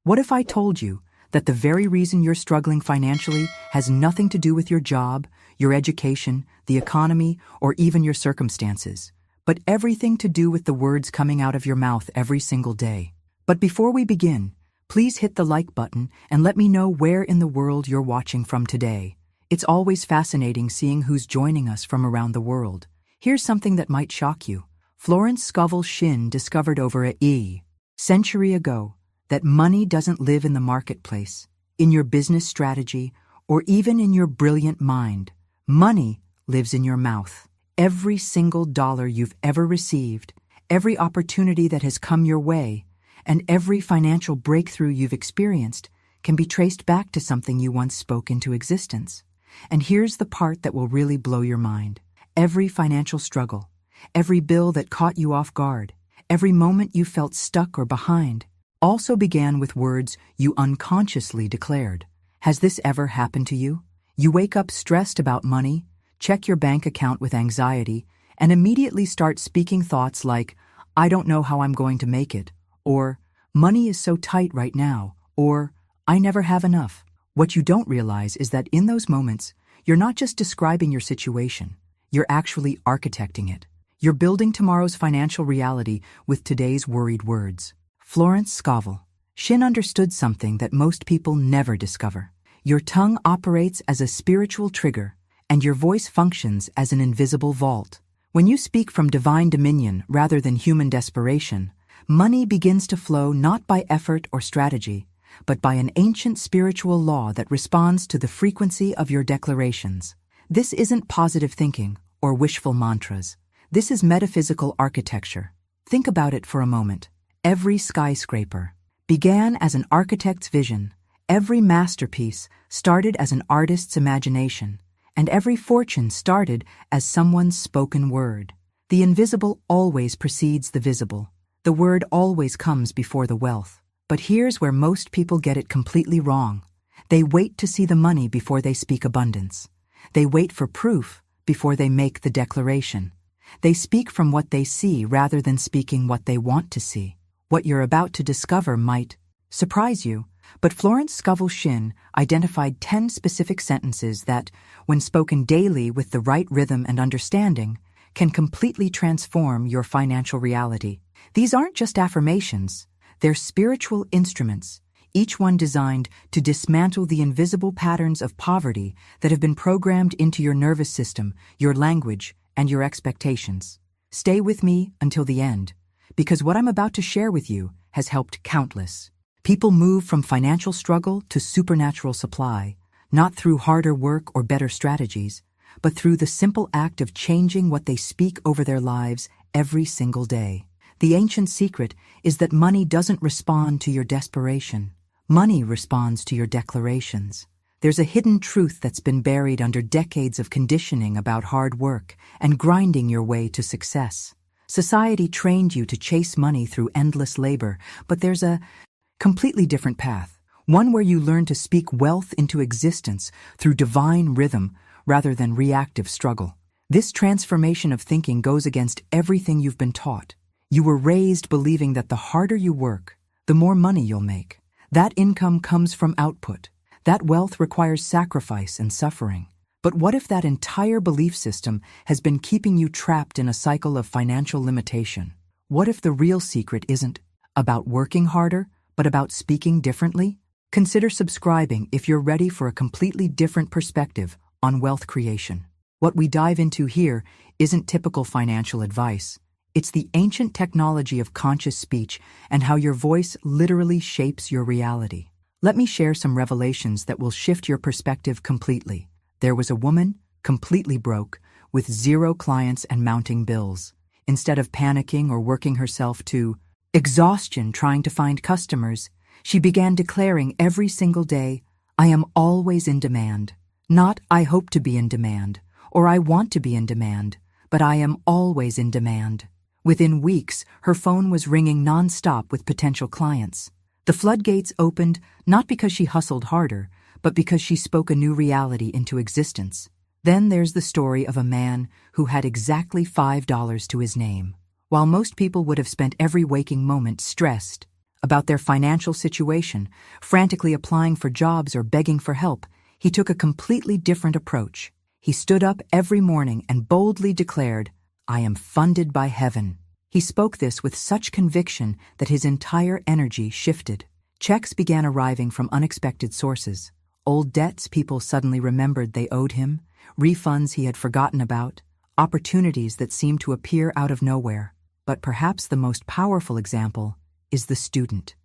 What if I told you that the very reason you're struggling financially has nothing to do with your job, your education, the economy, or even your circumstances, but everything to do with the words coming out of your mouth every single day? But before we begin, please hit the like button and let me know where in the world you're watching from today. It's always fascinating seeing who's joining us from around the world. Here's something that might shock you. Florence Scovel Shinn discovered over a century ago that money doesn't live in the marketplace, in your business strategy, or even in your brilliant mind. Money lives in your mouth. Every single dollar you've ever received, every opportunity that has come your way, and every financial breakthrough you've experienced can be traced back to something you once spoke into existence. And here's the part that will really blow your mind. Every financial struggle, every bill that caught you off guard, every moment you felt stuck or behind, also began with words you unconsciously declared. Has this ever happened to you? You wake up stressed about money, check your bank account with anxiety, and immediately start speaking thoughts like, "I don't know how I'm going to make it," or "Money is so tight right now," or "I never have enough." What you don't realize is that in those moments, you're not just describing your situation, you're actually architecting it. You're building tomorrow's financial reality with today's worried words. Florence Scovel Shinn understood something that most people never discover. Your tongue operates as a spiritual trigger, and your voice functions as an invisible vault. When you speak from divine dominion rather than human desperation, money begins to flow not by effort or strategy, but by an ancient spiritual law that responds to the frequency of your declarations. This isn't positive thinking or wishful mantras. This is metaphysical architecture. Think about it for a moment. Every skyscraper began as an architect's vision, every masterpiece started as an artist's imagination, and every fortune started as someone's spoken word. The invisible always precedes the visible. The word always comes before the wealth. But here's where most people get it completely wrong. They wait to see the money before they speak abundance. They wait for proof before they make the declaration. They speak from what they see rather than speaking what they want to see. What you're about to discover might surprise you, but Florence Scovel Shinn identified 10 specific sentences that, when spoken daily with the right rhythm and understanding, can completely transform your financial reality. These aren't just affirmations, they're spiritual instruments, each one designed to dismantle the invisible patterns of poverty that have been programmed into your nervous system, your language, and your expectations. Stay with me until the end, because what I'm about to share with you has helped countless people move from financial struggle to supernatural supply, not through harder work or better strategies, but through the simple act of changing what they speak over their lives every single day. The ancient secret is that money doesn't respond to your desperation. Money responds to your declarations. There's a hidden truth that's been buried under decades of conditioning about hard work and grinding your way to success. Society trained you to chase money through endless labor, but there's a completely different path, one where you learn to speak wealth into existence through divine rhythm rather than reactive struggle. This transformation of thinking goes against everything you've been taught. You were raised believing that the harder you work, the more money you'll make. That income comes from output. That wealth requires sacrifice and suffering. But what if that entire belief system has been keeping you trapped in a cycle of financial limitation? What if the real secret isn't about working harder, but about speaking differently? Consider subscribing if you're ready for a completely different perspective on wealth creation. What we dive into here isn't typical financial advice. It's the ancient technology of conscious speech and how your voice literally shapes your reality. Let me share some revelations that will shift your perspective completely. There was a woman, completely broke, with 0 clients and mounting bills. Instead of panicking or working herself to exhaustion trying to find customers, she began declaring every single day, "I am always in demand." Not "I hope to be in demand," or "I want to be in demand," but "I am always in demand." Within weeks, her phone was ringing non-stop with potential clients. The floodgates opened not because she hustled harder, but because she spoke a new reality into existence. Then there's the story of a man who had exactly $5 to his name. While most people would have spent every waking moment stressed, about their financial situation, frantically applying for jobs or begging for help, he took a completely different approach. He stood up every morning and boldly declared, "I am funded by heaven." He spoke this with such conviction that his entire energy shifted. Checks began arriving from unexpected sources. Old debts people suddenly remembered they owed him, refunds he had forgotten about, opportunities that seemed to appear out of nowhere. But perhaps the most powerful example is the student,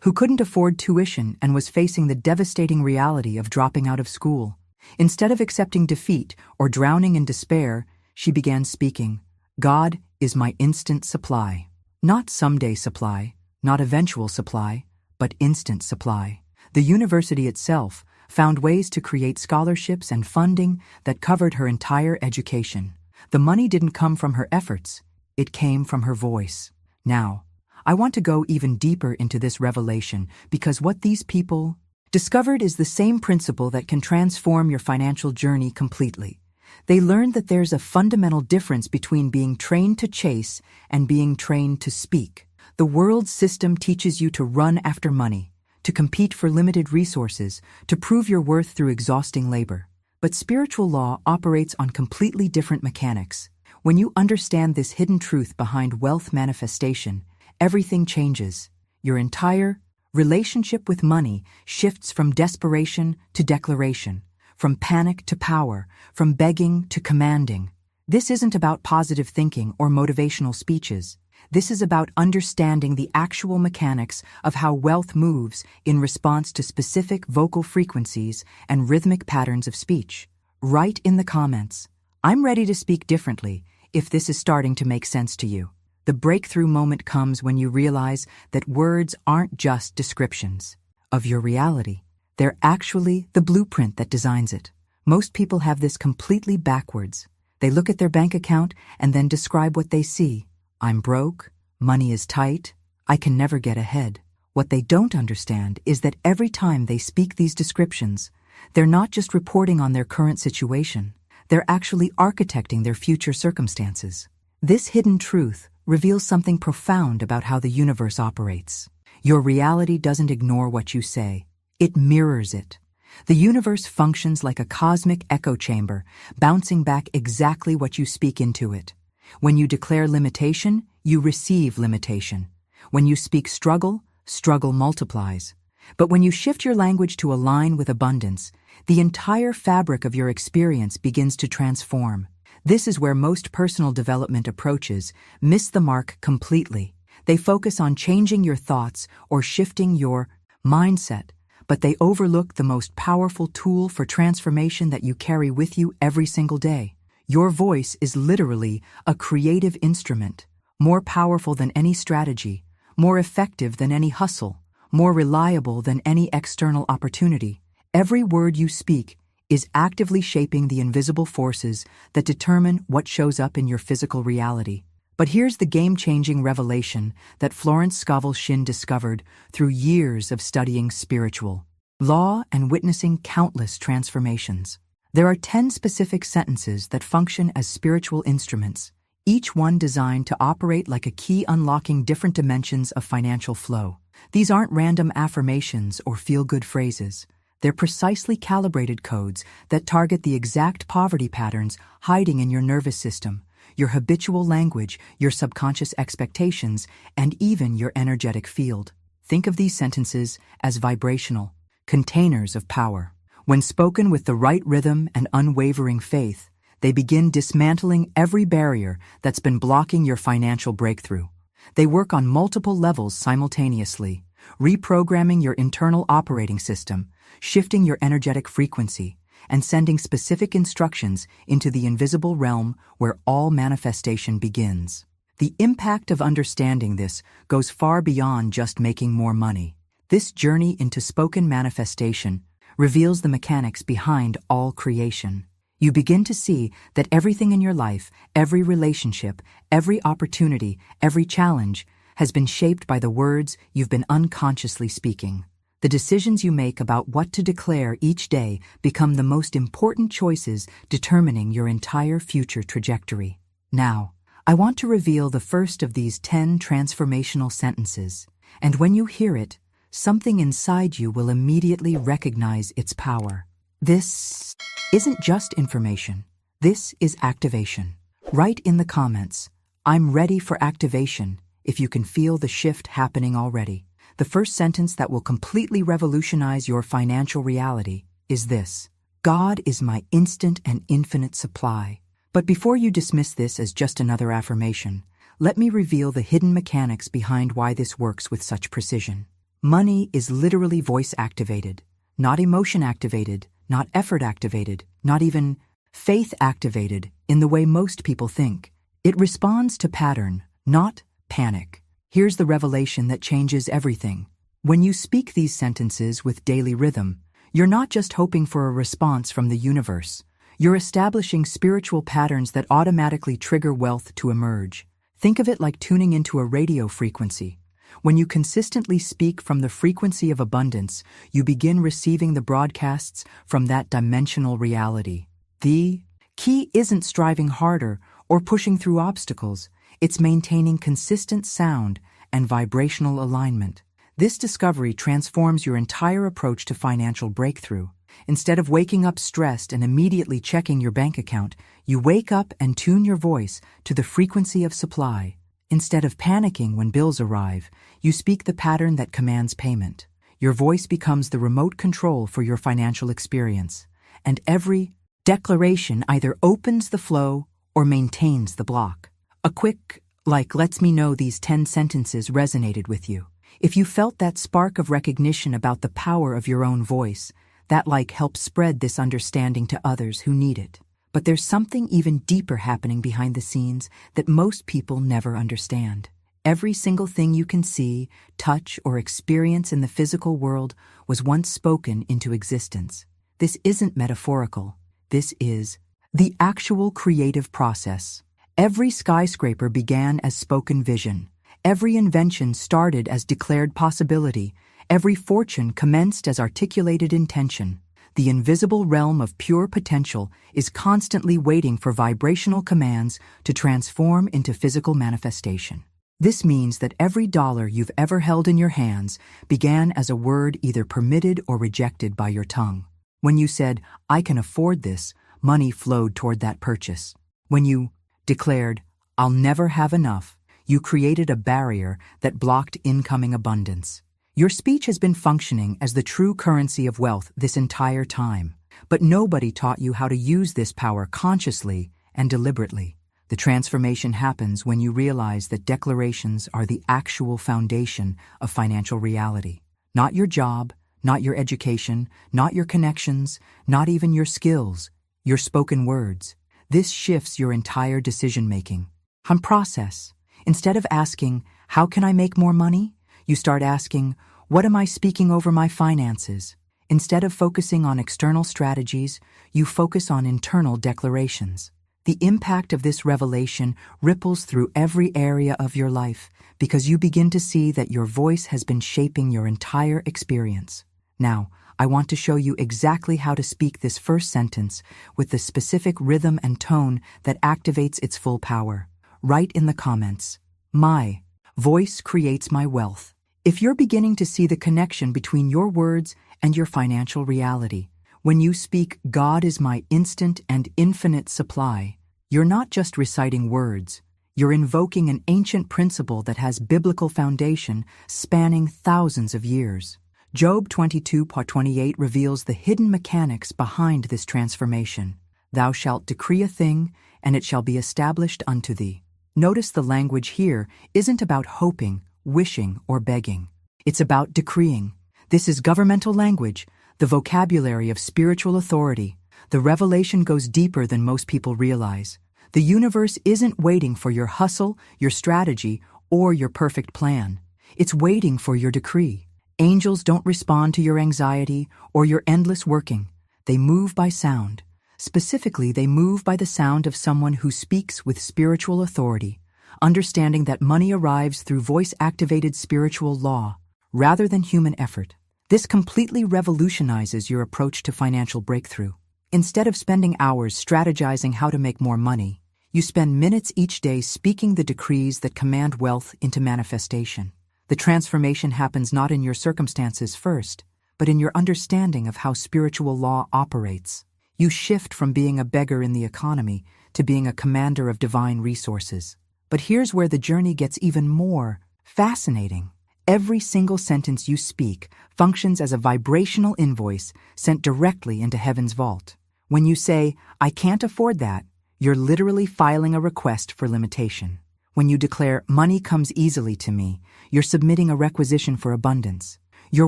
who couldn't afford tuition and was facing the devastating reality of dropping out of school. Instead of accepting defeat or drowning in despair, she began speaking, "God is my instant supply." Not someday supply, not eventual supply, but instant supply. The university itself found ways to create scholarships and funding that covered her entire education. The money didn't come from her efforts, it came from her voice. Now, I want to go even deeper into this revelation because what these people discovered is the same principle that can transform your financial journey completely. They learned that there's a fundamental difference between being trained to chase and being trained to speak. The world system teaches you to run after money, to compete for limited resources, to prove your worth through exhausting labor. But spiritual law operates on completely different mechanics. When you understand this hidden truth behind wealth manifestation, everything changes. Your entire relationship with money shifts from desperation to declaration, from panic to power, from begging to commanding. This isn't about positive thinking or motivational speeches. This is about understanding the actual mechanics of how wealth moves in response to specific vocal frequencies and rhythmic patterns of speech. Write in the comments, "I'm ready to speak differently," if this is starting to make sense to you. The breakthrough moment comes when you realize that words aren't just descriptions of your reality. They're actually the blueprint that designs it. Most people have this completely backwards. They look at their bank account and then describe what they see. "I'm broke, money is tight, I can never get ahead." What they don't understand is that every time they speak these descriptions, they're not just reporting on their current situation, they're actually architecting their future circumstances. This hidden truth reveals something profound about how the universe operates. Your reality doesn't ignore what you say, it mirrors it. The universe functions like a cosmic echo chamber, bouncing back exactly what you speak into it. When you declare limitation, you receive limitation. When you speak struggle, struggle multiplies. But when you shift your language to align with abundance, the entire fabric of your experience begins to transform. This is where most personal development approaches miss the mark completely. They focus on changing your thoughts or shifting your mindset, but they overlook the most powerful tool for transformation that you carry with you every single day. Your voice is literally a creative instrument, more powerful than any strategy, more effective than any hustle, more reliable than any external opportunity. Every word you speak is actively shaping the invisible forces that determine what shows up in your physical reality. But here's the game-changing revelation that Florence Scovel Shinn discovered through years of studying spiritual law and witnessing countless transformations. There are 10 specific sentences that function as spiritual instruments, each one designed to operate like a key unlocking different dimensions of financial flow. These aren't random affirmations or feel-good phrases. They're precisely calibrated codes that target the exact poverty patterns hiding in your nervous system, your habitual language, your subconscious expectations, and even your energetic field. Think of these sentences as vibrational containers of power. When spoken with the right rhythm and unwavering faith, they begin dismantling every barrier that's been blocking your financial breakthrough. They work on multiple levels simultaneously, reprogramming your internal operating system, shifting your energetic frequency, and sending specific instructions into the invisible realm where all manifestation begins. The impact of understanding this goes far beyond just making more money. This journey into spoken manifestation reveals the mechanics behind all creation. You begin to see that everything in your life, every relationship, every opportunity, every challenge, has been shaped by the words you've been unconsciously speaking. The decisions you make about what to declare each day become the most important choices determining your entire future trajectory. Now, I want to reveal the first of these 10 transformational sentences. And when you hear it, something inside you will immediately recognize its power. This isn't just information. This is activation. Write in the comments, "I'm ready for activation," if you can feel the shift happening already. The first sentence that will completely revolutionize your financial reality is this: God is my instant and infinite supply. But before you dismiss this as just another affirmation, let me reveal the hidden mechanics behind why this works with such precision. Money is literally voice activated, not emotion activated, not effort activated, not even faith activated in the way most people think. It responds to pattern, not panic. Here's the revelation that changes everything. When you speak these sentences with daily rhythm, you're not just hoping for a response from the universe. You're establishing spiritual patterns that automatically trigger wealth to emerge. Think of it like tuning into a radio frequency. When you consistently speak from the frequency of abundance, you begin receiving the broadcasts from that dimensional reality. The key isn't striving harder or pushing through obstacles. It's maintaining consistent sound and vibrational alignment. This discovery transforms your entire approach to financial breakthrough. Instead of waking up stressed and immediately checking your bank account, you wake up and tune your voice to the frequency of supply. Instead of panicking when bills arrive, you speak the pattern that commands payment. Your voice becomes the remote control for your financial experience, and every declaration either opens the flow or maintains the block. A quick, lets me know these 10 sentences resonated with you. If you felt that spark of recognition about the power of your own voice, that helps spread this understanding to others who need it. But there's something even deeper happening behind the scenes that most people never understand. Every single thing you can see, touch, or experience in the physical world was once spoken into existence. This isn't metaphorical. This is the actual creative process. Every skyscraper began as spoken vision. Every invention started as declared possibility. Every fortune commenced as articulated intention. The invisible realm of pure potential is constantly waiting for vibrational commands to transform into physical manifestation. This means that every dollar you've ever held in your hands began as a word either permitted or rejected by your tongue. When you said, "I can afford this," money flowed toward that purchase. When you declared, "I'll never have enough," you created a barrier that blocked incoming abundance. Your speech has been functioning as the true currency of wealth this entire time, but nobody taught you how to use this power consciously and deliberately. The transformation happens when you realize that declarations are the actual foundation of financial reality. Not your job, not your education, not your connections, not even your skills, your spoken words. This shifts your entire decision-making. On process, instead of asking, "How can I make more money?" you start asking, "What am I speaking over my finances?" Instead of focusing on external strategies, you focus on internal declarations. The impact of this revelation ripples through every area of your life because you begin to see that your voice has been shaping your entire experience. Now, I want to show you exactly how to speak this first sentence with the specific rhythm and tone that activates its full power. Write in the comments, "My voice creates my wealth." If you're beginning to see the connection between your words and your financial reality, when you speak, "God is my instant and infinite supply," you're not just reciting words, you're invoking an ancient principle that has biblical foundation spanning thousands of years. Job 22:28 reveals the hidden mechanics behind this transformation. "Thou shalt decree a thing, and it shall be established unto thee." Notice the language here isn't about hoping, wishing, or begging. It's about decreeing. This is governmental language, the vocabulary of spiritual authority. The revelation goes deeper than most people realize. The universe isn't waiting for your hustle, your strategy, or your perfect plan. It's waiting for your decree. Angels don't respond to your anxiety or your endless working. They move by sound. Specifically, they move by the sound of someone who speaks with spiritual authority, understanding that money arrives through voice-activated spiritual law rather than human effort. This completely revolutionizes your approach to financial breakthrough. Instead of spending hours strategizing how to make more money, you spend minutes each day speaking the decrees that command wealth into manifestation. The transformation happens not in your circumstances first, but in your understanding of how spiritual law operates. You shift from being a beggar in the economy to being a commander of divine resources. But here's where the journey gets even more fascinating. Every single sentence you speak functions as a vibrational invoice sent directly into heaven's vault. When you say, "I can't afford that," you're literally filing a request for limitation. When you declare, "Money comes easily to me," you're submitting a requisition for abundance. Your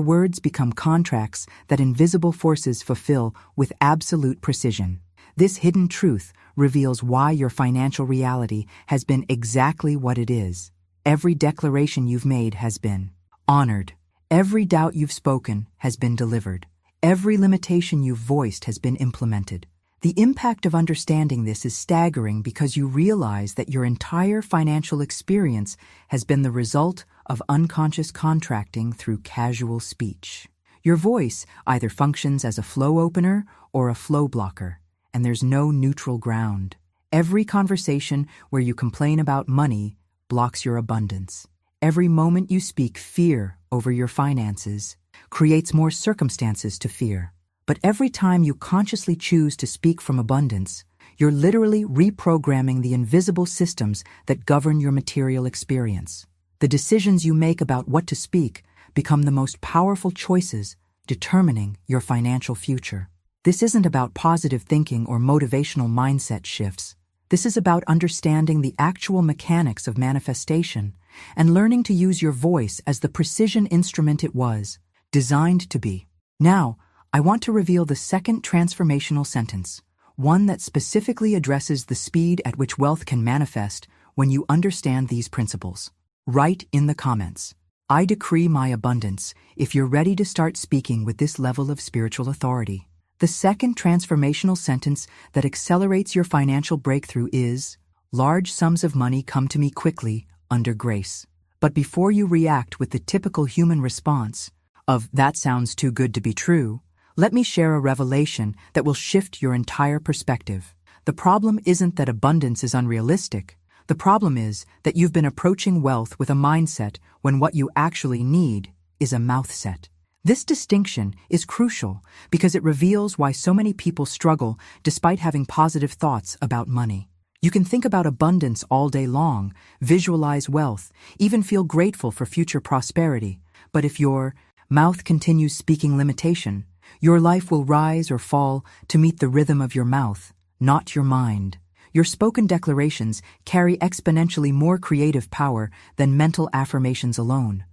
words become contracts that invisible forces fulfill with absolute precision. This hidden truth reveals why your financial reality has been exactly what it is. Every declaration you've made has been honored. Every doubt you've spoken has been delivered. Every limitation you've voiced has been implemented. The impact of understanding this is staggering because you realize that your entire financial experience has been the result of unconscious contracting through casual speech. Your voice either functions as a flow opener or a flow blocker, and there's no neutral ground. Every conversation where you complain about money blocks your abundance. Every moment you speak fear over your finances creates more circumstances to fear. But every time you consciously choose to speak from abundance, you're literally reprogramming the invisible systems that govern your material experience. The decisions you make about what to speak become the most powerful choices determining your financial future. This isn't about positive thinking or motivational mindset shifts. This is about understanding the actual mechanics of manifestation and learning to use your voice as the precision instrument it was designed to be. Now, I want to reveal the second transformational sentence, one that specifically addresses the speed at which wealth can manifest when you understand these principles. Write in the comments, "I decree my abundance," if you're ready to start speaking with this level of spiritual authority. The second transformational sentence that accelerates your financial breakthrough is, "Large sums of money come to me quickly under grace." But before you react with the typical human response of, "That sounds too good to be true," let me share a revelation that will shift your entire perspective. The problem isn't that abundance is unrealistic. The problem is that you've been approaching wealth with a mindset when what you actually need is a mouth set. This distinction is crucial because it reveals why so many people struggle despite having positive thoughts about money. You can think about abundance all day long, visualize wealth, even feel grateful for future prosperity. But if your mouth continues speaking limitation, your life will rise or fall to meet the rhythm of your mouth, not your mind. Your spoken declarations carry exponentially more creative power than mental affirmations alone.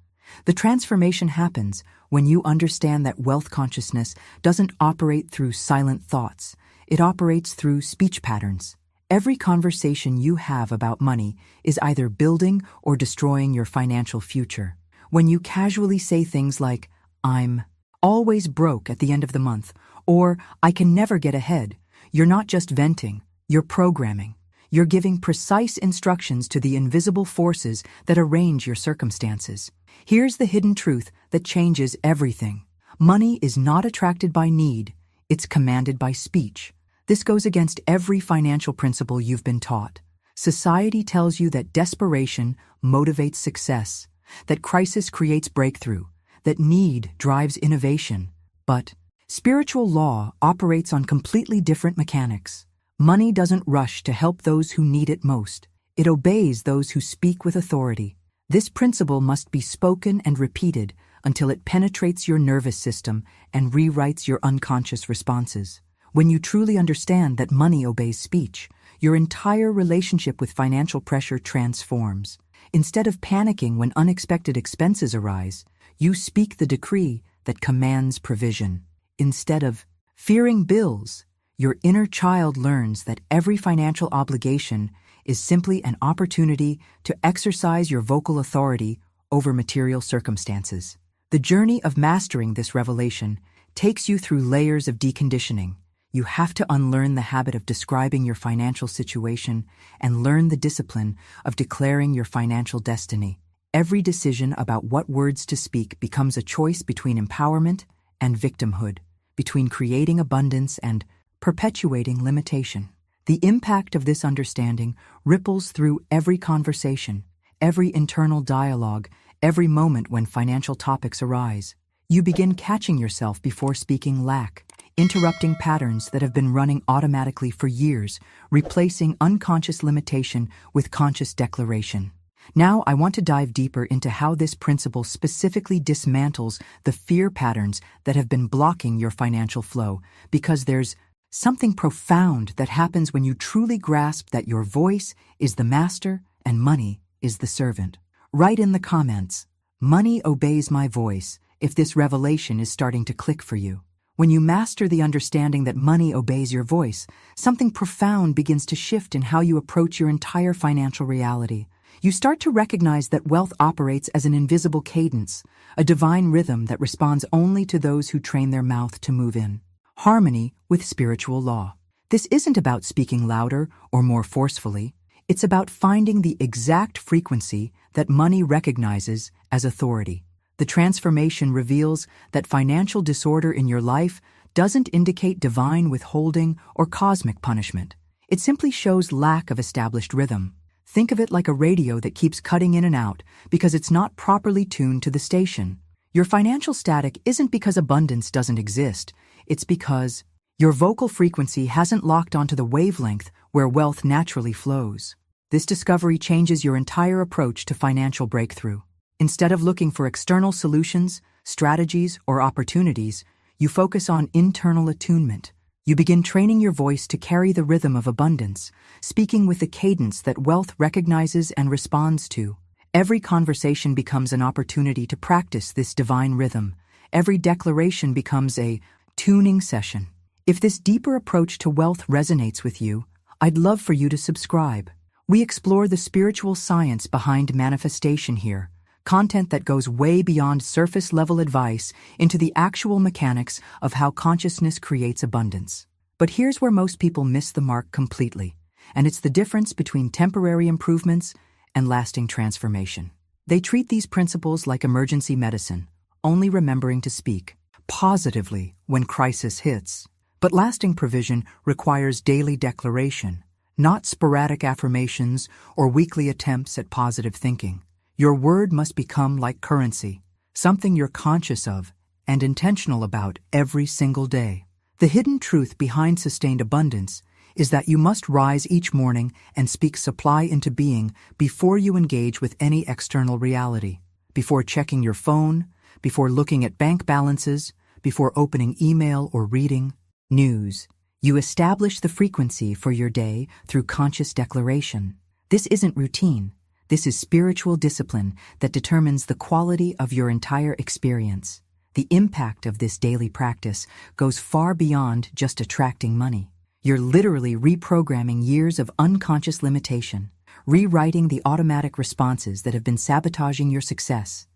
The transformation happens when you understand that wealth consciousness doesn't operate through silent thoughts. It operates through speech patterns. Every conversation you have about money is either building or destroying your financial future. When you casually say things like, "I'm always broke at the end of the month," or "I can never get ahead," you're not just venting, you're programming. You're giving precise instructions to the invisible forces that arrange your circumstances. Here's the hidden truth that changes everything. Money is not attracted by need, it's commanded by speech. This goes against every financial principle you've been taught. Society tells you that desperation motivates success, that crisis creates breakthrough, that need drives innovation. But spiritual law operates on completely different mechanics. Money doesn't rush to help those who need it most. It obeys those who speak with authority. This principle must be spoken and repeated until it penetrates your nervous system and rewrites your unconscious responses. When you truly understand that money obeys speech, your entire relationship with financial pressure transforms. Instead of panicking when unexpected expenses arise, you speak the decree that commands provision. Instead of fearing bills, your inner child learns that every financial obligation is simply an opportunity to exercise your vocal authority over material circumstances. The journey of mastering this revelation takes you through layers of deconditioning. You have to unlearn the habit of describing your financial situation and learn the discipline of declaring your financial destiny. Every decision about what words to speak becomes a choice between empowerment and victimhood, between creating abundance and perpetuating limitation. The impact of this understanding ripples through every conversation, every internal dialogue, every moment when financial topics arise. You begin catching yourself before speaking lack, interrupting patterns that have been running automatically for years, replacing unconscious limitation with conscious declaration. Now I want to dive deeper into how this principle specifically dismantles the fear patterns that have been blocking your financial flow, because there's something profound that happens when you truly grasp that your voice is the master and money is the servant. Write in the comments, "Money obeys my voice," if this revelation is starting to click for you. When you master the understanding that money obeys your voice, something profound begins to shift in how you approach your entire financial reality. You start to recognize that wealth operates as an invisible cadence, a divine rhythm that responds only to those who train their mouth to move in harmony with spiritual law. This isn't about speaking louder or more forcefully. It's about finding the exact frequency that money recognizes as authority. The transformation reveals that financial disorder in your life doesn't indicate divine withholding or cosmic punishment. It simply shows lack of established rhythm. Think of it like a radio that keeps cutting in and out because it's not properly tuned to the station. Your financial static isn't because abundance doesn't exist. It's because your vocal frequency hasn't locked onto the wavelength where wealth naturally flows. This discovery changes your entire approach to financial breakthrough. Instead of looking for external solutions, strategies, or opportunities, you focus on internal attunement. You begin training your voice to carry the rhythm of abundance, speaking with the cadence that wealth recognizes and responds to. Every conversation becomes an opportunity to practice this divine rhythm. Every declaration becomes a tuning session. If this deeper approach to wealth resonates with you, I'd love for you to subscribe. We explore the spiritual science behind manifestation here, content that goes way beyond surface-level advice into the actual mechanics of how consciousness creates abundance. But here's where most people miss the mark completely, and it's the difference between temporary improvements and lasting transformation. They treat these principles like emergency medicine, only remembering to speak positively when crisis hits. But lasting provision requires daily declaration, not sporadic affirmations or weekly attempts at positive thinking. Your word must become like currency, something you're conscious of and intentional about every single day. The hidden truth behind sustained abundance is that you must rise each morning and speak supply into being before you engage with any external reality, before checking your phone, before looking at bank balances, before opening email or reading news. You establish the frequency for your day through conscious declaration. This isn't routine. This is spiritual discipline that determines the quality of your entire experience. The impact of this daily practice goes far beyond just attracting money. You're literally reprogramming years of unconscious limitation, rewriting the automatic responses that have been sabotaging your success,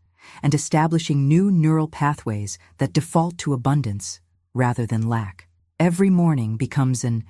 and establishing new neural pathways that default to abundance rather than lack. Every morning becomes an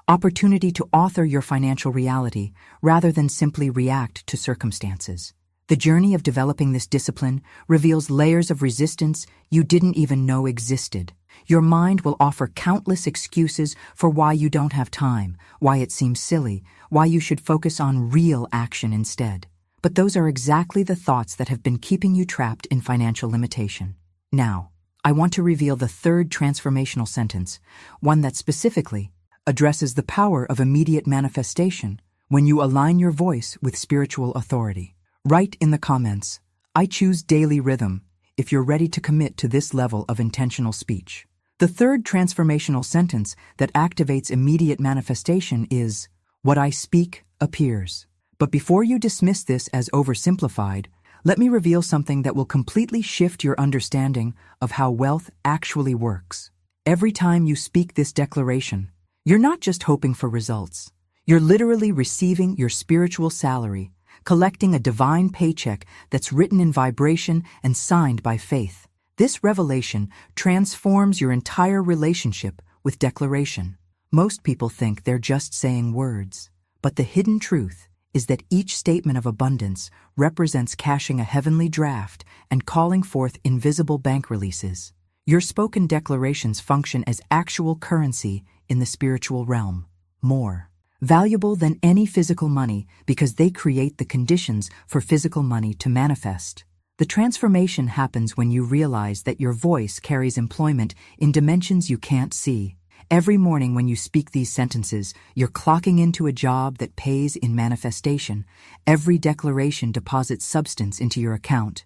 opportunity to author your financial reality rather than simply react to circumstances. The journey of developing this discipline reveals layers of resistance you didn't even know existed. Your mind will offer countless excuses for why you don't have time, why it seems silly, why you should focus on real action instead. But those are exactly the thoughts that have been keeping you trapped in financial limitation. Now, I want to reveal the third transformational sentence, one that specifically addresses the power of immediate manifestation when you align your voice with spiritual authority. Write in the comments, "I choose daily rhythm," if you're ready to commit to this level of intentional speech. The third transformational sentence that activates immediate manifestation is, "What I speak appears." But before you dismiss this as oversimplified, let me reveal something that will completely shift your understanding of how wealth actually works. Every time you speak this declaration, you're not just hoping for results. You're literally receiving your spiritual salary, collecting a divine paycheck that's written in vibration and signed by faith. This revelation transforms your entire relationship with declaration. Most people think they're just saying words, but the hidden truth is that each statement of abundance represents cashing a heavenly draft and calling forth invisible bank releases. Your spoken declarations function as actual currency in the spiritual realm, more valuable than any physical money because they create the conditions for physical money to manifest. The transformation happens when you realize that your voice carries employment in dimensions you can't see. Every morning when you speak these sentences, you're clocking into a job that pays in manifestation. Every declaration deposits substance into your account.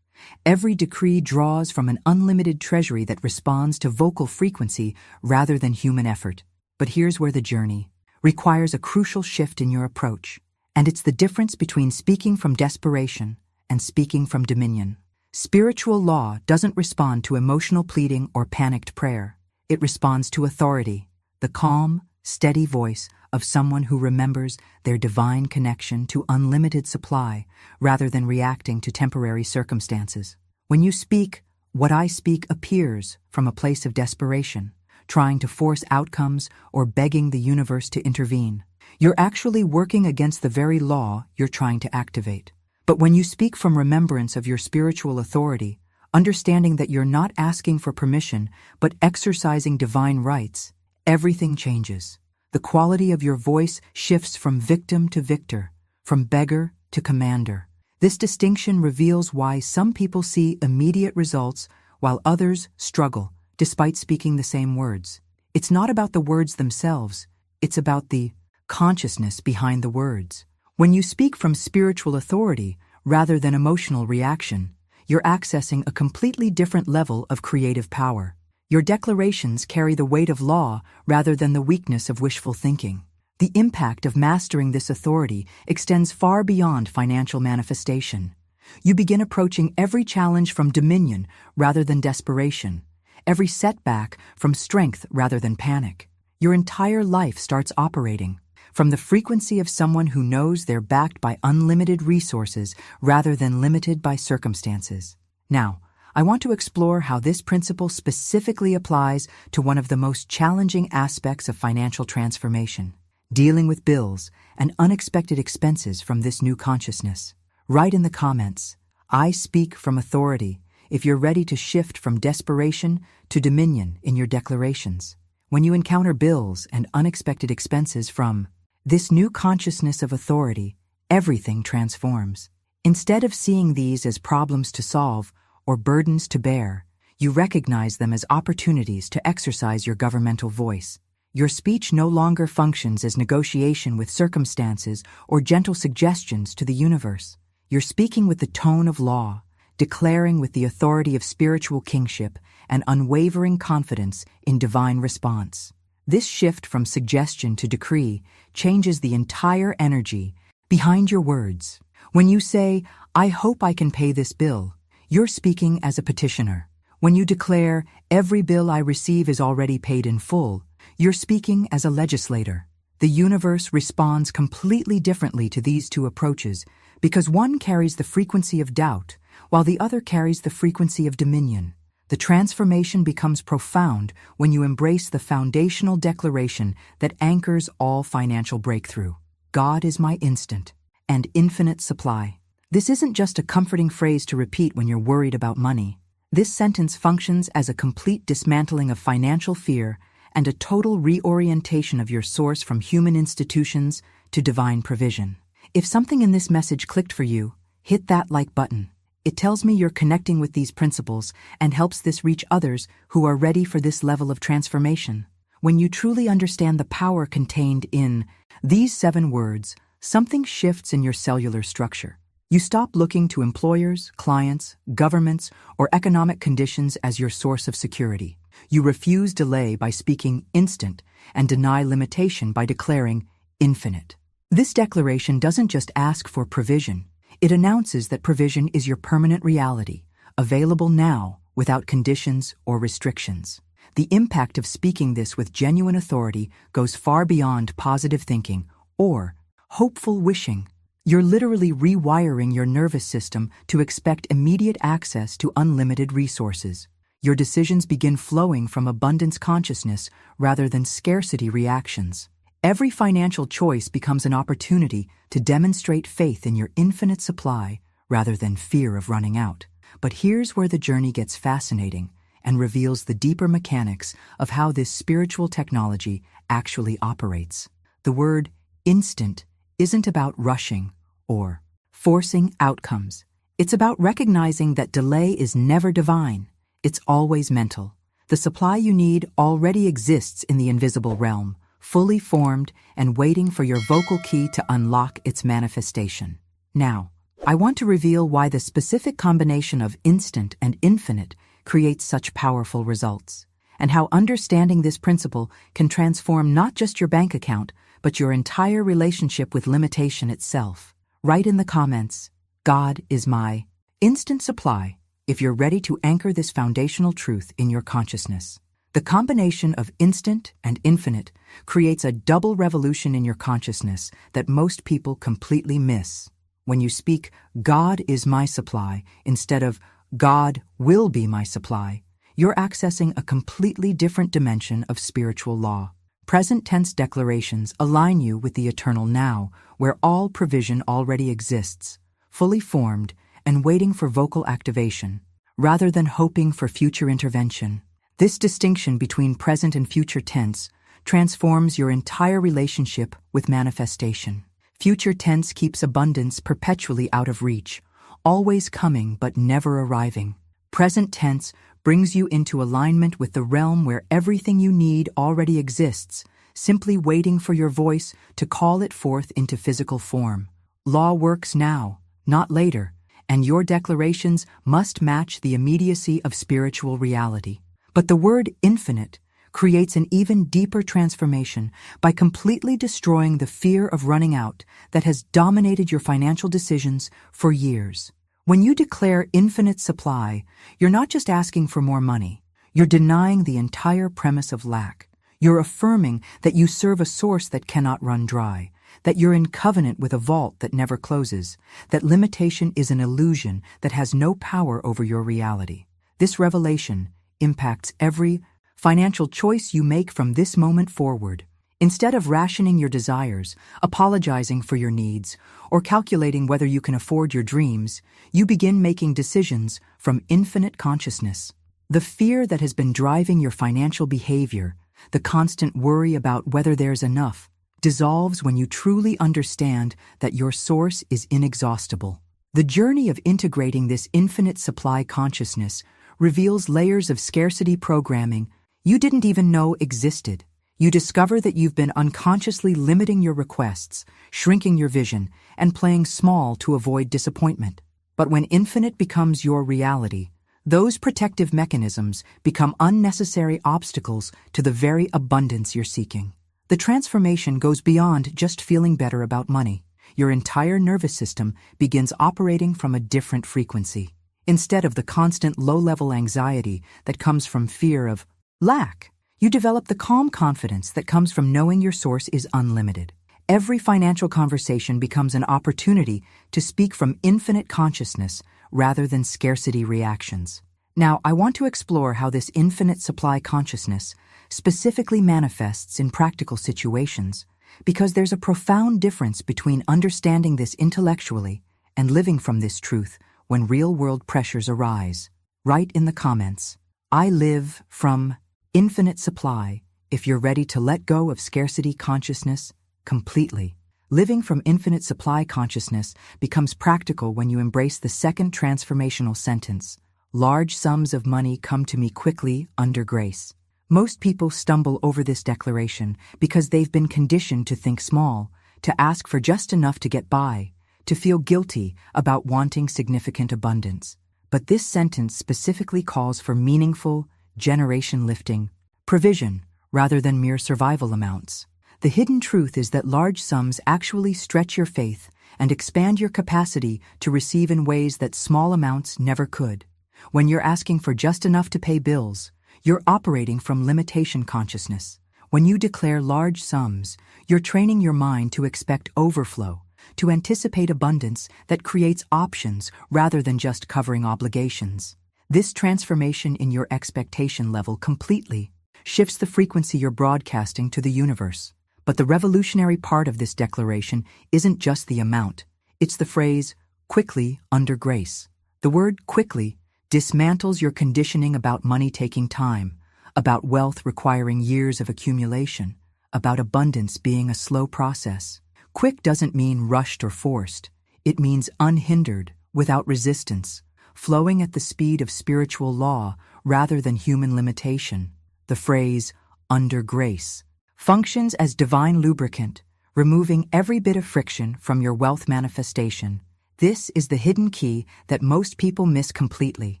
Every decree draws from an unlimited treasury that responds to vocal frequency rather than human effort. But here's where the journey requires a crucial shift in your approach. And it's the difference between speaking from desperation and speaking from dominion. Spiritual law doesn't respond to emotional pleading or panicked prayer. It responds to authority, the calm, steady voice of someone who remembers their divine connection to unlimited supply rather than reacting to temporary circumstances. When you speak, what I speak appears from a place of desperation, trying to force outcomes or begging the universe to intervene. You're actually working against the very law you're trying to activate. But when you speak from remembrance of your spiritual authority, understanding that you're not asking for permission, but exercising divine rights, everything changes. The quality of your voice shifts from victim to victor, from beggar to commander. This distinction reveals why some people see immediate results while others struggle, despite speaking the same words. It's not about the words themselves, it's about the consciousness behind the words. When you speak from spiritual authority rather than emotional reaction, you're accessing a completely different level of creative power. Your declarations carry the weight of law rather than the weakness of wishful thinking. The impact of mastering this authority extends far beyond financial manifestation. You begin approaching every challenge from dominion rather than desperation, every setback from strength rather than panic. Your entire life starts operating from the frequency of someone who knows they're backed by unlimited resources rather than limited by circumstances. Now, I want to explore how this principle specifically applies to one of the most challenging aspects of financial transformation, dealing with bills and unexpected expenses from this new consciousness. Write in the comments, I speak from authority, if you're ready to shift from desperation to dominion in your declarations. When you encounter bills and unexpected expenses from this new consciousness of authority, everything transforms. Instead of seeing these as problems to solve or burdens to bear, you recognize them as opportunities to exercise your governmental voice. Your speech no longer functions as negotiation with circumstances or gentle suggestions to the universe. You're speaking with the tone of law, declaring with the authority of spiritual kingship and unwavering confidence in divine response. This shift from suggestion to decree changes the entire energy behind your words. When you say, I hope I can pay this bill, you're speaking as a petitioner. When you declare, every bill I receive is already paid in full, you're speaking as a legislator. The universe responds completely differently to these two approaches because one carries the frequency of doubt, while the other carries the frequency of dominion. The transformation becomes profound when you embrace the foundational declaration that anchors all financial breakthrough. God is my instant and infinite supply. This isn't just a comforting phrase to repeat when you're worried about money. This sentence functions as a complete dismantling of financial fear and a total reorientation of your source from human institutions to divine provision. If something in this message clicked for you, hit that like button. It tells me you're connecting with these principles and helps this reach others who are ready for this level of transformation. When you truly understand the power contained in these 7 words, something shifts in your cellular structure. You stop looking to employers, clients, governments, or economic conditions as your source of security. You refuse delay by speaking instant and deny limitation by declaring infinite. This declaration doesn't just ask for provision. It announces that provision is your permanent reality, available now without conditions or restrictions. The impact of speaking this with genuine authority goes far beyond positive thinking or hopeful wishing. You're literally rewiring your nervous system to expect immediate access to unlimited resources. Your decisions begin flowing from abundance consciousness rather than scarcity reactions. Every financial choice becomes an opportunity to demonstrate faith in your infinite supply rather than fear of running out. But here's where the journey gets fascinating and reveals the deeper mechanics of how this spiritual technology actually operates. The word instant isn't about rushing or forcing outcomes. It's about recognizing that delay is never divine. It's always mental. The supply you need already exists in the invisible realm, fully formed and waiting for your vocal key to unlock its manifestation. Now, I want to reveal why the specific combination of instant and infinite creates such powerful results, and how understanding this principle can transform not just your bank account, but your entire relationship with limitation itself. Write in the comments, "God is my instant supply," if you're ready to anchor this foundational truth in your consciousness. The combination of instant and infinite creates a double revolution in your consciousness that most people completely miss. When you speak, "God is my supply," instead of "God will be my supply," you're accessing a completely different dimension of spiritual law. Present tense declarations align you with the eternal now, where all provision already exists, fully formed and waiting for vocal activation, rather than hoping for future intervention. This distinction between present and future tense transforms your entire relationship with manifestation. Future tense keeps abundance perpetually out of reach, always coming but never arriving. Present tense brings you into alignment with the realm where everything you need already exists, simply waiting for your voice to call it forth into physical form. Law works now, not later, and your declarations must match the immediacy of spiritual reality. But the word infinite creates an even deeper transformation by completely destroying the fear of running out that has dominated your financial decisions for years. When you declare infinite supply, you're not just asking for more money. You're denying the entire premise of lack. You're affirming that you serve a source that cannot run dry, that you're in covenant with a vault that never closes, that limitation is an illusion that has no power over your reality. This revelation impacts every financial choice you make from this moment forward. Instead of rationing your desires, apologizing for your needs, or calculating whether you can afford your dreams, you begin making decisions from infinite consciousness. The fear that has been driving your financial behavior, the constant worry about whether there's enough, dissolves when you truly understand that your source is inexhaustible. The journey of integrating this infinite supply consciousness reveals layers of scarcity programming you didn't even know existed. You discover that you've been unconsciously limiting your requests, shrinking your vision, and playing small to avoid disappointment. But when infinite becomes your reality, those protective mechanisms become unnecessary obstacles to the very abundance you're seeking. The transformation goes beyond just feeling better about money. Your entire nervous system begins operating from a different frequency. Instead of the constant low-level anxiety that comes from fear of lack, you develop the calm confidence that comes from knowing your source is unlimited. Every financial conversation becomes an opportunity to speak from infinite consciousness rather than scarcity reactions. Now, I want to explore how this infinite supply consciousness specifically manifests in practical situations, because there's a profound difference between understanding this intellectually and living from this truth when real-world pressures arise. Write in the comments, "I live from infinite supply," if you're ready to let go of scarcity consciousness completely. Living from infinite supply consciousness becomes practical when you embrace the second transformational sentence, "Large sums of money come to me quickly under grace." Most people stumble over this declaration because they've been conditioned to think small, to ask for just enough to get by, to feel guilty about wanting significant abundance. But this sentence specifically calls for meaningful, generation-lifting provision rather than mere survival amounts. The hidden truth is that large sums actually stretch your faith and expand your capacity to receive in ways that small amounts never could. When you're asking for just enough to pay bills, you're operating from limitation consciousness. When you declare large sums, you're training your mind to expect overflow, to anticipate abundance that creates options rather than just covering obligations. This transformation in your expectation level completely shifts the frequency you're broadcasting to the universe. But the revolutionary part of this declaration isn't just the amount. It's the phrase, "quickly under grace." The word "quickly" dismantles your conditioning about money taking time, about wealth requiring years of accumulation, about abundance being a slow process. Quick doesn't mean rushed or forced. It means unhindered, without resistance, flowing at the speed of spiritual law rather than human limitation. The phrase, under grace, functions as divine lubricant, removing every bit of friction from your wealth manifestation. This is the hidden key that most people miss completely.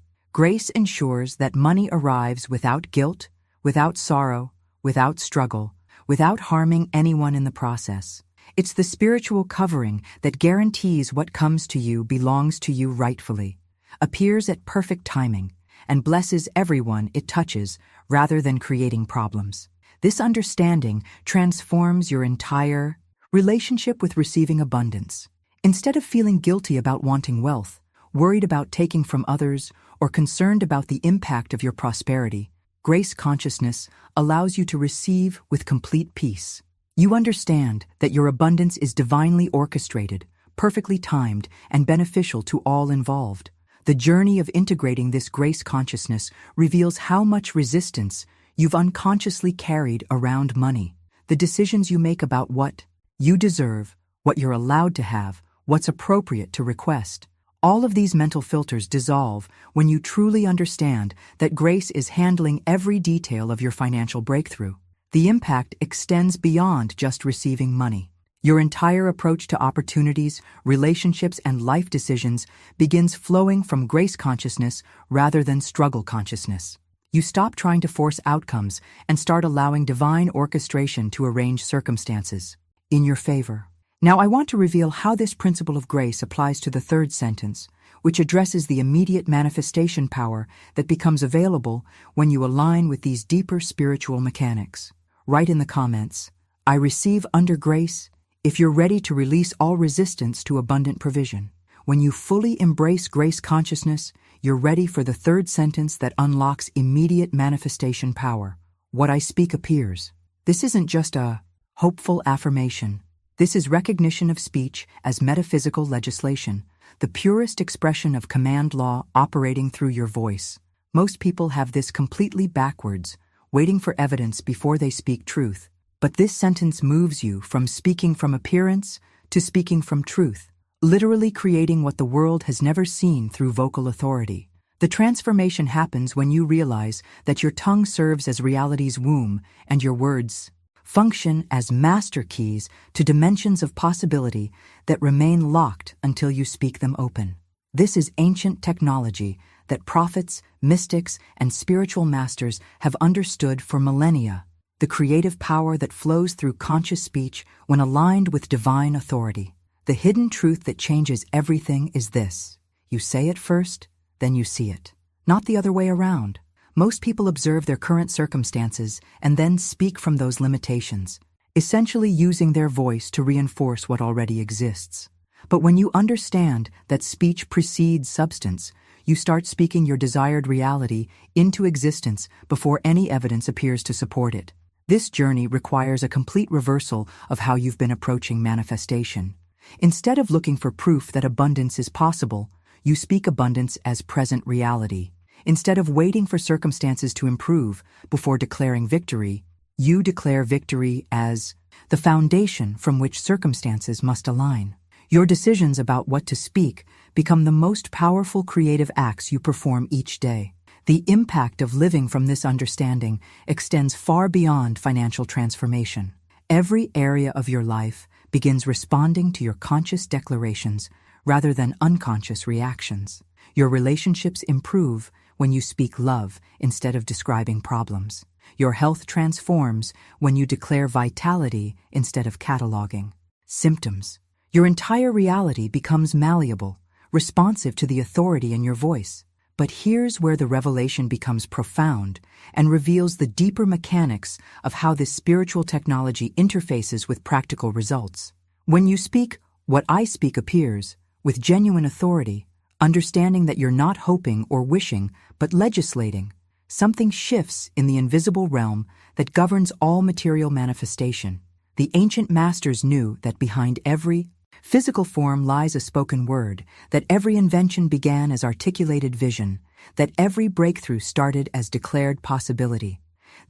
Grace ensures that money arrives without guilt, without sorrow, without struggle, without harming anyone in the process. It's the spiritual covering that guarantees what comes to you belongs to you rightfully, appears at perfect timing, and blesses everyone it touches rather than creating problems. This understanding transforms your entire relationship with receiving abundance. Instead of feeling guilty about wanting wealth, worried about taking from others, or concerned about the impact of your prosperity, grace consciousness allows you to receive with complete peace. You understand that your abundance is divinely orchestrated, perfectly timed, and beneficial to all involved. The journey of integrating this grace consciousness reveals how much resistance you've unconsciously carried around money. The decisions you make about what you deserve, what you're allowed to have, what's appropriate to request. All of these mental filters dissolve when you truly understand that grace is handling every detail of your financial breakthrough. The impact extends beyond just receiving money. Your entire approach to opportunities, relationships, and life decisions begins flowing from grace consciousness rather than struggle consciousness. You stop trying to force outcomes and start allowing divine orchestration to arrange circumstances in your favor. Now, I want to reveal how this principle of grace applies to the third sentence, which addresses the immediate manifestation power that becomes available when you align with these deeper spiritual mechanics. Write in the comments, "I receive under grace," if you're ready to release all resistance to abundant provision. When you fully embrace grace consciousness, you're ready for the third sentence that unlocks immediate manifestation power. What I speak appears. This isn't just a hopeful affirmation. This is recognition of speech as metaphysical legislation, the purest expression of command law operating through your voice. Most people have this completely backwards, waiting for evidence before they speak truth. But this sentence moves you from speaking from appearance to speaking from truth, literally creating what the world has never seen through vocal authority. The transformation happens when you realize that your tongue serves as reality's womb and your words function as master keys to dimensions of possibility that remain locked until you speak them open. This is ancient technology that prophets, mystics, and spiritual masters have understood for millennia. The creative power that flows through conscious speech when aligned with divine authority. The hidden truth that changes everything is this: you say it first, then you see it. Not the other way around. Most people observe their current circumstances and then speak from those limitations, essentially using their voice to reinforce what already exists. But when you understand that speech precedes substance, you start speaking your desired reality into existence before any evidence appears to support it. This journey requires a complete reversal of how you've been approaching manifestation. Instead of looking for proof that abundance is possible, you speak abundance as present reality. Instead of waiting for circumstances to improve before declaring victory, you declare victory as the foundation from which circumstances must align. Your decisions about what to speak become the most powerful creative acts you perform each day. The impact of living from this understanding extends far beyond financial transformation. Every area of your life begins responding to your conscious declarations rather than unconscious reactions. Your relationships improve when you speak love instead of describing problems. Your health transforms when you declare vitality instead of cataloging symptoms. Your entire reality becomes malleable, responsive to the authority in your voice. But here's where the revelation becomes profound and reveals the deeper mechanics of how this spiritual technology interfaces with practical results. When you speak, what I speak appears, with genuine authority, understanding that you're not hoping or wishing, but legislating, something shifts in the invisible realm that governs all material manifestation. The ancient masters knew that behind every physical form lies a spoken word, that every invention began as articulated vision, that every breakthrough started as declared possibility.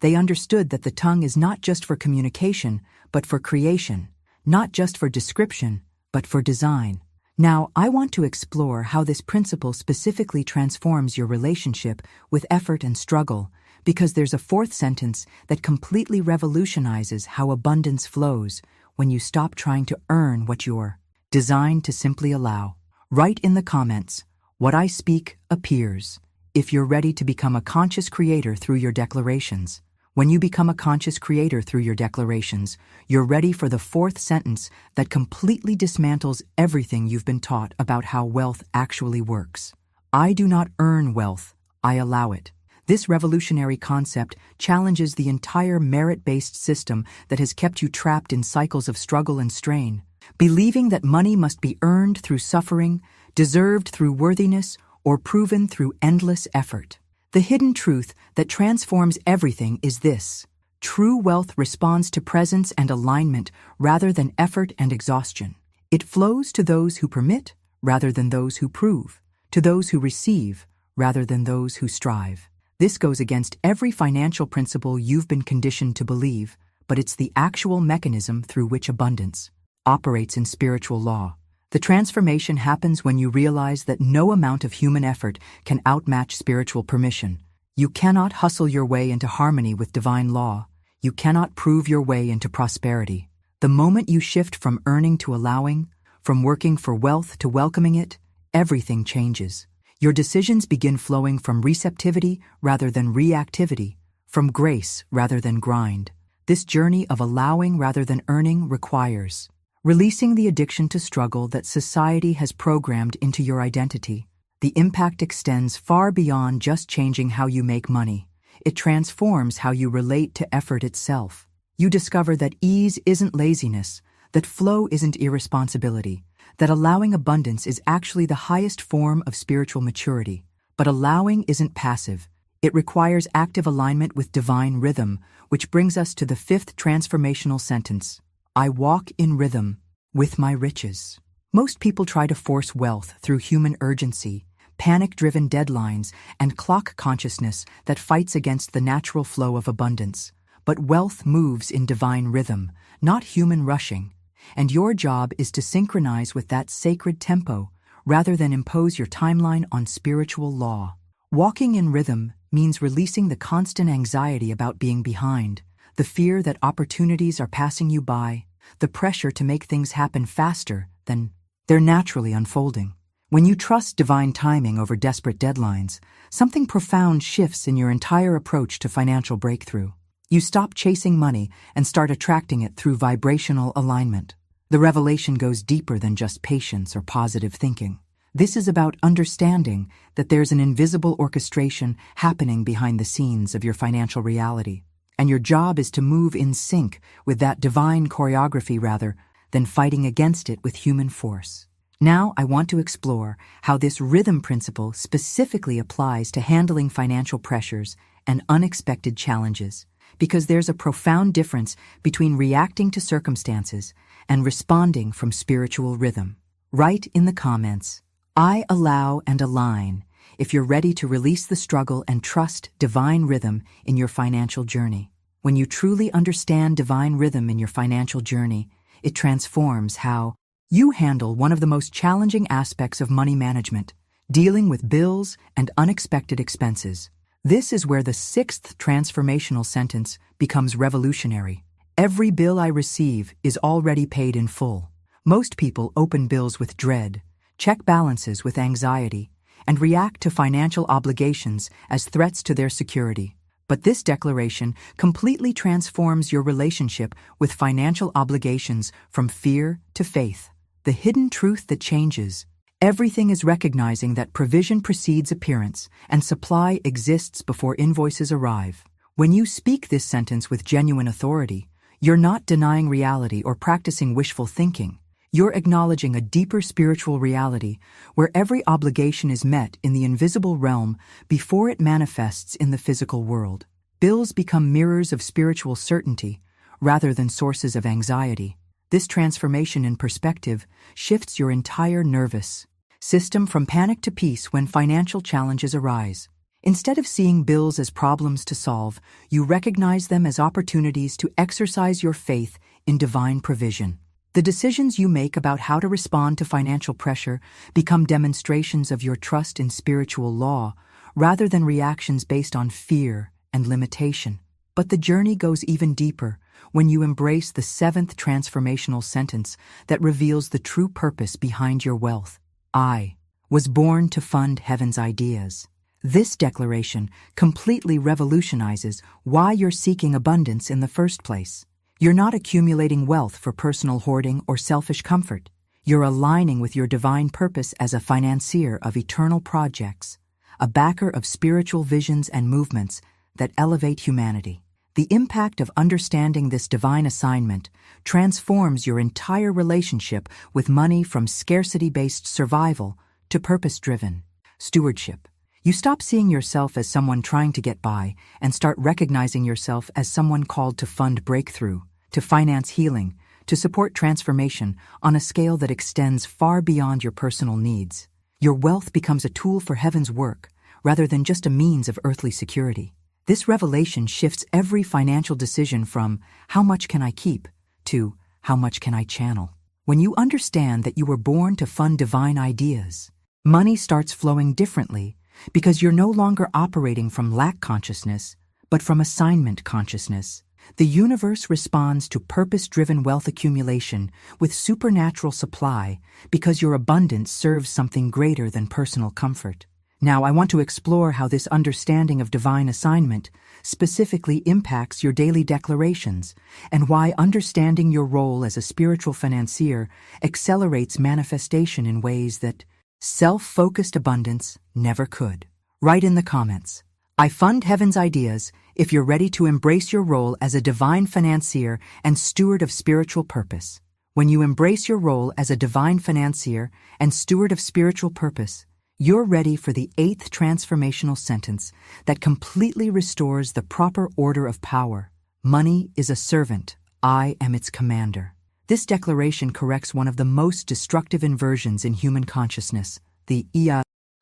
They understood that the tongue is not just for communication, but for creation, not just for description, but for design, Now, I want to explore how this principle specifically transforms your relationship with effort and struggle, because there's a fourth sentence that completely revolutionizes how abundance flows when you stop trying to earn what you're designed to simply allow. Write in the comments, "What I speak appears," if you're ready to become a conscious creator through your declarations. When you become a conscious creator through your declarations, you're ready for the fourth sentence that completely dismantles everything you've been taught about how wealth actually works. I do not earn wealth, I allow it. This revolutionary concept challenges the entire merit-based system that has kept you trapped in cycles of struggle and strain, believing that money must be earned through suffering, deserved through worthiness, or proven through endless effort. The hidden truth that transforms everything is this: true wealth responds to presence and alignment rather than effort and exhaustion. It flows to those who permit rather than those who prove, to those who receive rather than those who strive. This goes against every financial principle you've been conditioned to believe, but it's the actual mechanism through which abundance operates in spiritual law. The transformation happens when you realize that no amount of human effort can outmatch spiritual permission. You cannot hustle your way into harmony with divine law. You cannot prove your way into prosperity. The moment you shift from earning to allowing, from working for wealth to welcoming it, everything changes. Your decisions begin flowing from receptivity rather than reactivity, from grace rather than grind. This journey of allowing rather than earning requires releasing the addiction to struggle that society has programmed into your identity. The impact extends far beyond just changing how you make money. It transforms how you relate to effort itself. You discover that ease isn't laziness, that flow isn't irresponsibility, that allowing abundance is actually the highest form of spiritual maturity. But allowing isn't passive. It requires active alignment with divine rhythm, which brings us to the fifth transformational sentence: I walk in rhythm with my riches. Most people try to force wealth through human urgency, panic-driven deadlines, and clock consciousness that fights against the natural flow of abundance. But wealth moves in divine rhythm, not human rushing, and your job is to synchronize with that sacred tempo rather than impose your timeline on spiritual law. Walking in rhythm means releasing the constant anxiety about being behind, the fear that opportunities are passing you by, the pressure to make things happen faster than they're naturally unfolding. When you trust divine timing over desperate deadlines, something profound shifts in your entire approach to financial breakthrough. You stop chasing money and start attracting it through vibrational alignment. The revelation goes deeper than just patience or positive thinking. This is about understanding that there's an invisible orchestration happening behind the scenes of your financial reality, and your job is to move in sync with that divine choreography rather than fighting against it with human force. Now I want to explore how this rhythm principle specifically applies to handling financial pressures and unexpected challenges, because there's a profound difference between reacting to circumstances and responding from spiritual rhythm. Write in the comments, I allow and align, if you're ready to release the struggle and trust divine rhythm in your financial journey. When you truly understand divine rhythm in your financial journey, it transforms how you handle one of the most challenging aspects of money management, dealing with bills and unexpected expenses. This is where the sixth transformational sentence becomes revolutionary. Every bill I receive is already paid in full. Most people open bills with dread, check balances with anxiety, and react to financial obligations as threats to their security. But this declaration completely transforms your relationship with financial obligations from fear to faith. The hidden truth that changes everything is recognizing that provision precedes appearance and supply exists before invoices arrive. When you speak this sentence with genuine authority, you're not denying reality or practicing wishful thinking. You're acknowledging a deeper spiritual reality where every obligation is met in the invisible realm before it manifests in the physical world. Bills become mirrors of spiritual certainty rather than sources of anxiety. This transformation in perspective shifts your entire nervous system from panic to peace when financial challenges arise. Instead of seeing bills as problems to solve, you recognize them as opportunities to exercise your faith in divine provision. The decisions you make about how to respond to financial pressure become demonstrations of your trust in spiritual law rather than reactions based on fear and limitation. But the journey goes even deeper when you embrace the seventh transformational sentence that reveals the true purpose behind your wealth. I was born to fund heaven's ideas. This declaration completely revolutionizes why you're seeking abundance in the first place. You're not accumulating wealth for personal hoarding or selfish comfort. You're aligning with your divine purpose as a financier of eternal projects, a backer of spiritual visions and movements that elevate humanity. The impact of understanding this divine assignment transforms your entire relationship with money from scarcity-based survival to purpose-driven stewardship. You stop seeing yourself as someone trying to get by and start recognizing yourself as someone called to fund breakthrough, to finance healing, to support transformation on a scale that extends far beyond your personal needs. Your wealth becomes a tool for heaven's work rather than just a means of earthly security. This revelation shifts every financial decision from how much can I keep to how much can I channel. When you understand that you were born to fund divine ideas, money starts flowing differently because you're no longer operating from lack consciousness, but from assignment consciousness. The universe responds to purpose-driven wealth accumulation with supernatural supply because your abundance serves something greater than personal comfort. Now, I want to explore how this understanding of divine assignment specifically impacts your daily declarations and why understanding your role as a spiritual financier accelerates manifestation in ways that self-focused abundance never could. Write in the comments, I fund heaven's ideas if you're ready to embrace your role as a divine financier and steward of spiritual purpose. When you embrace your role as a divine financier and steward of spiritual purpose, you're ready for the eighth transformational sentence that completely restores the proper order of power. Money is a servant, I am its commander. This declaration corrects one of the most destructive inversions in human consciousness, the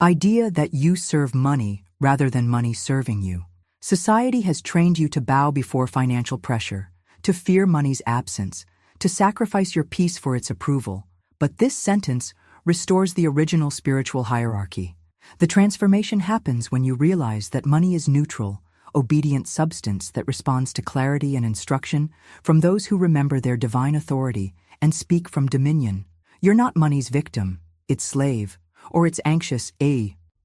idea that you serve money rather than money serving you. Society has trained you to bow before financial pressure, to fear money's absence, to sacrifice your peace for its approval. But this sentence restores the original spiritual hierarchy. The transformation happens when you realize that money is neutral, obedient substance that responds to clarity and instruction from those who remember their divine authority and speak from dominion. You're not money's victim, its slave, or its anxious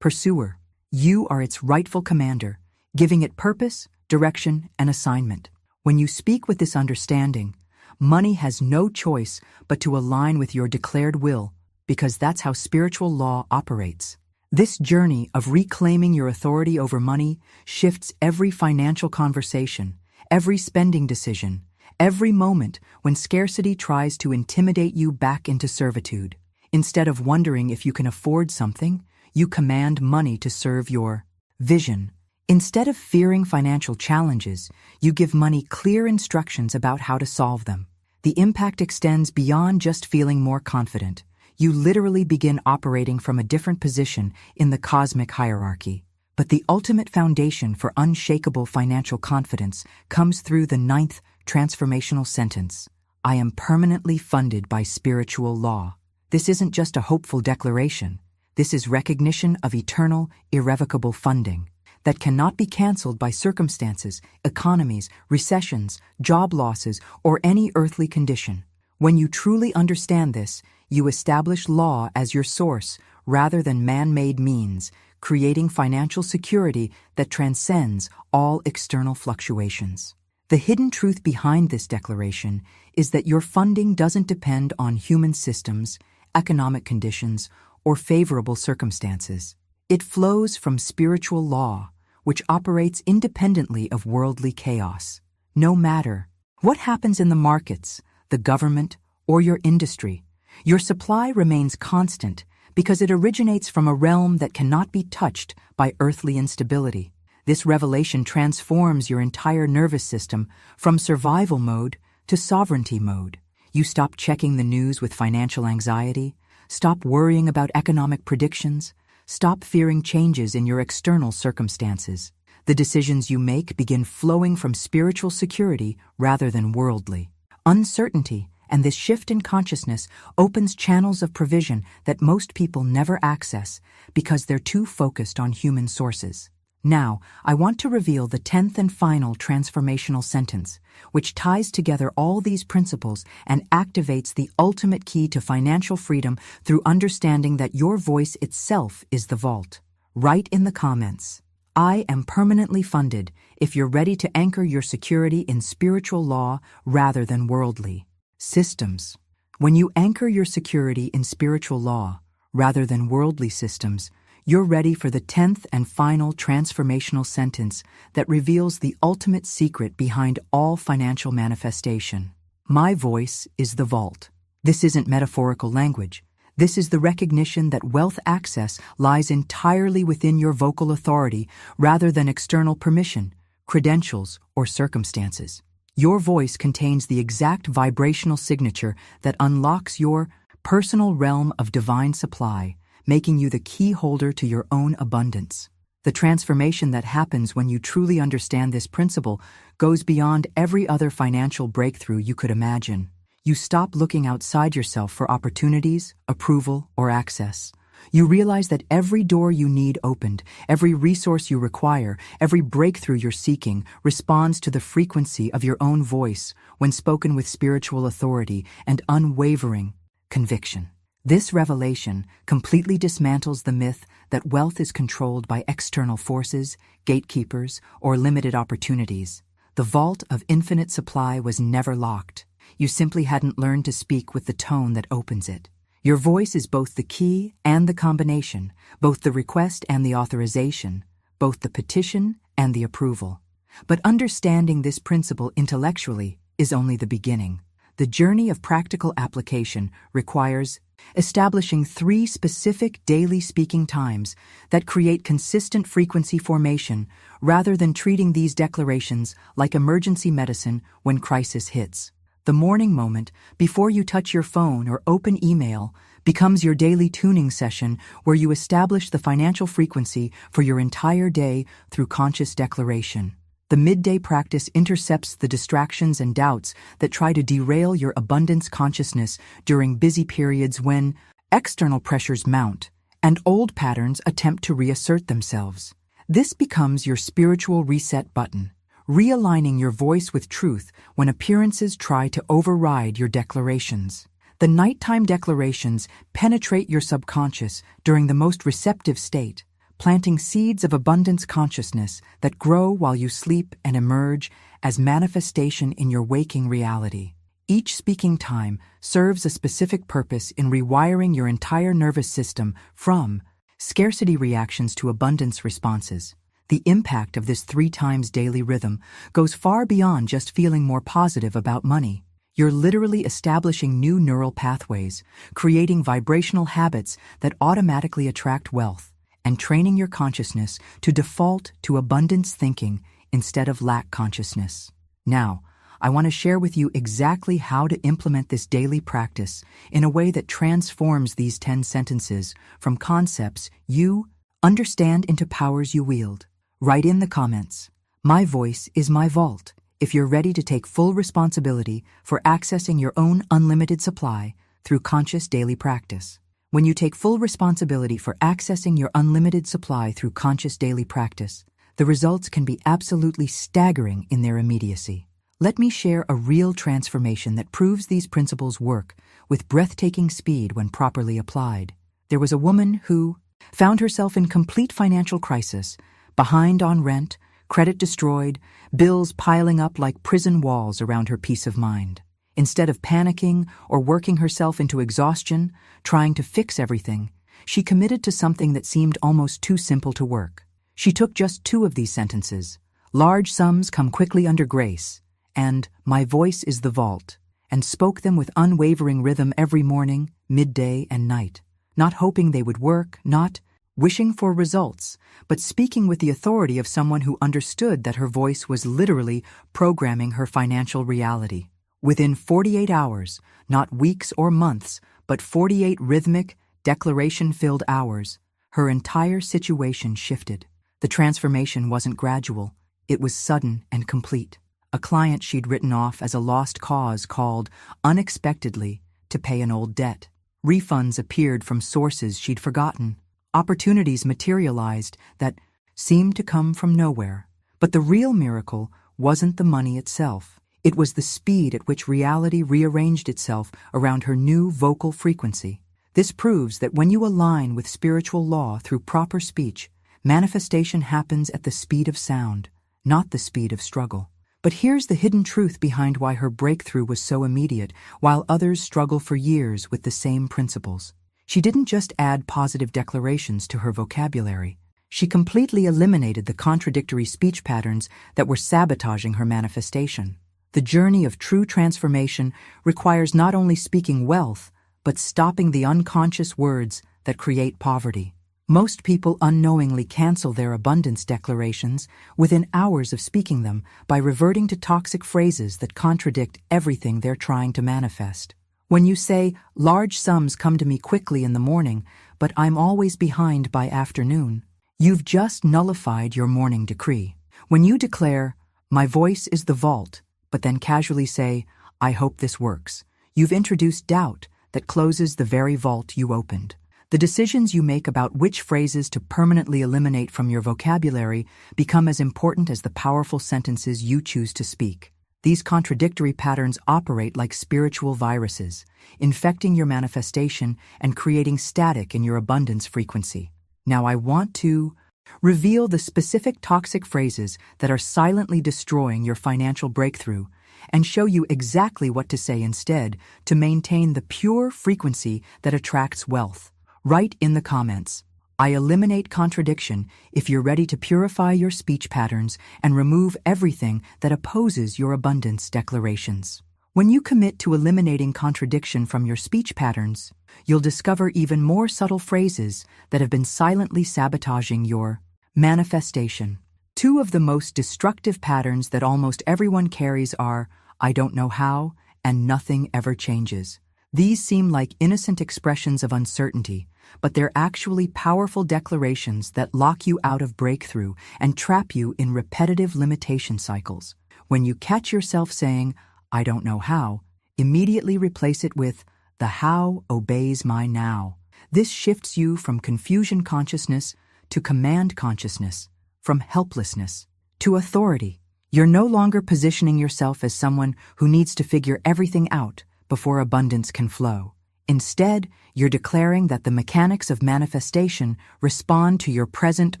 pursuer. You are its rightful commander, giving it purpose, direction, and assignment. When you speak with this understanding, money has no choice but to align with your declared will, because that's how spiritual law operates. This journey of reclaiming your authority over money shifts every financial conversation, every spending decision, every moment when scarcity tries to intimidate you back into servitude. Instead of wondering if you can afford something, you command money to serve your vision. Instead of fearing financial challenges, you give money clear instructions about how to solve them. The impact extends beyond just feeling more confident. You literally begin operating from a different position in the cosmic hierarchy. But the ultimate foundation for unshakable financial confidence comes through the ninth transformational sentence. I am permanently funded by spiritual law. This isn't just a hopeful declaration. This is recognition of eternal, irrevocable funding that cannot be canceled by circumstances, economies, recessions, job losses, or any earthly condition. When you truly understand this, you establish law as your source rather than man-made means, creating financial security that transcends all external fluctuations. The hidden truth behind this declaration is that your funding doesn't depend on human systems, economic conditions, or favorable circumstances. It flows from spiritual law, which operates independently of worldly chaos. No matter what happens in the markets, the government, or your industry, your supply remains constant because it originates from a realm that cannot be touched by earthly instability. This revelation transforms your entire nervous system from survival mode to sovereignty mode. You stop checking the news with financial anxiety, stop worrying about economic predictions, stop fearing changes in your external circumstances. The decisions you make begin flowing from spiritual security rather than worldly uncertainty, and this shift in consciousness opens channels of provision that most people never access because they're too focused on human sources. Now, I want to reveal the 10th and final transformational sentence, which ties together all these principles and activates the ultimate key to financial freedom through understanding that your voice itself is the vault. Write in the comments, "I am permanently funded," if you're ready to anchor your security in spiritual law rather than worldly systems. When you anchor your security in spiritual law rather than worldly systems, you're ready for the 10th and final transformational sentence that reveals the ultimate secret behind all financial manifestation. My voice is the vault. This isn't metaphorical language. This is the recognition that wealth access lies entirely within your vocal authority rather than external permission, credentials, or circumstances. Your voice contains the exact vibrational signature that unlocks your personal realm of divine supply, making you the key holder to your own abundance. The transformation that happens when you truly understand this principle goes beyond every other financial breakthrough you could imagine. You stop looking outside yourself for opportunities, approval, or access. You realize that every door you need opened, every resource you require, every breakthrough you're seeking responds to the frequency of your own voice when spoken with spiritual authority and unwavering conviction. This revelation completely dismantles the myth that wealth is controlled by external forces, gatekeepers, or limited opportunities. The vault of infinite supply was never locked. You simply hadn't learned to speak with the tone that opens it. Your voice is both the key and the combination, both the request and the authorization, both the petition and the approval. But understanding this principle intellectually is only the beginning. The journey of practical application requires establishing 3 specific daily speaking times that create consistent frequency formation rather than treating these declarations like emergency medicine when crisis hits. The morning moment, before you touch your phone or open email, becomes your daily tuning session where you establish the financial frequency for your entire day through conscious declaration. The midday practice intercepts the distractions and doubts that try to derail your abundance consciousness during busy periods when external pressures mount and old patterns attempt to reassert themselves. This becomes your spiritual reset button, realigning your voice with truth when appearances try to override your declarations. The nighttime declarations penetrate your subconscious during the most receptive state, planting seeds of abundance consciousness that grow while you sleep and emerge as manifestation in your waking reality. Each speaking time serves a specific purpose in rewiring your entire nervous system from scarcity reactions to abundance responses. The impact of this 3 times daily rhythm goes far beyond just feeling more positive about money. You're literally establishing new neural pathways, creating vibrational habits that automatically attract wealth, and training your consciousness to default to abundance thinking instead of lack consciousness. Now, I want to share with you exactly how to implement this daily practice in a way that transforms these 10 sentences from concepts you understand into powers you wield. Write in the comments, "My voice is my vault," if you're ready to take full responsibility for accessing your own unlimited supply through conscious daily practice. When you take full responsibility for accessing your unlimited supply through conscious daily practice, the results can be absolutely staggering in their immediacy. Let me share a real transformation that proves these principles work with breathtaking speed when properly applied. There was a woman who found herself in complete financial crisis, behind on rent, credit destroyed, bills piling up like prison walls around her peace of mind. Instead of panicking or working herself into exhaustion, trying to fix everything, she committed to something that seemed almost too simple to work. She took just 2 of these sentences, "Large sums come quickly under grace," and "My voice is the vault," and spoke them with unwavering rhythm every morning, midday, and night, not hoping they would work, not wishing for results, but speaking with the authority of someone who understood that her voice was literally programming her financial reality. Within 48 hours, not weeks or months, but 48 rhythmic, declaration-filled hours, her entire situation shifted. The transformation wasn't gradual, it was sudden and complete. a client she'd written off as a lost cause called unexpectedly to pay an old debt. Refunds appeared from sources she'd forgotten. Opportunities materialized that seemed to come from nowhere. But the real miracle wasn't the money itself. It was the speed at which reality rearranged itself around her new vocal frequency. This proves that when you align with spiritual law through proper speech, manifestation happens at the speed of sound, not the speed of struggle. But here's the hidden truth behind why her breakthrough was so immediate, while others struggle for years with the same principles. She didn't just add positive declarations to her vocabulary. She completely eliminated the contradictory speech patterns that were sabotaging her manifestation. The journey of true transformation requires not only speaking wealth, but stopping the unconscious words that create poverty. Most people unknowingly cancel their abundance declarations within hours of speaking them by reverting to toxic phrases that contradict everything they're trying to manifest. When you say, "Large sums come to me quickly in the morning, but I'm always behind by afternoon," you've just nullified your morning decree. When you declare, "My voice is the vault," but then casually say, "I hope this works," you've introduced doubt that closes the very vault you opened. The decisions you make about which phrases to permanently eliminate from your vocabulary become as important as the powerful sentences you choose to speak. These contradictory patterns operate like spiritual viruses, infecting your manifestation and creating static in your abundance frequency. Now I want to reveal the specific toxic phrases that are silently destroying your financial breakthrough and show you exactly what to say instead to maintain the pure frequency that attracts wealth. Write in the comments, "I eliminate contradiction," if you're ready to purify your speech patterns and remove everything that opposes your abundance declarations. When you commit to eliminating contradiction from your speech patterns, you'll discover even more subtle phrases that have been silently sabotaging your manifestation. Two of the most destructive patterns that almost everyone carries are, "I don't know how," and "nothing ever changes." These seem like innocent expressions of uncertainty, but they're actually powerful declarations that lock you out of breakthrough and trap you in repetitive limitation cycles. When you catch yourself saying, "I don't know how," immediately replace it with, "The how obeys my now." This shifts you from confusion consciousness to command consciousness, from helplessness to authority. You're no longer positioning yourself as someone who needs to figure everything out before abundance can flow. Instead, you're declaring that the mechanics of manifestation respond to your present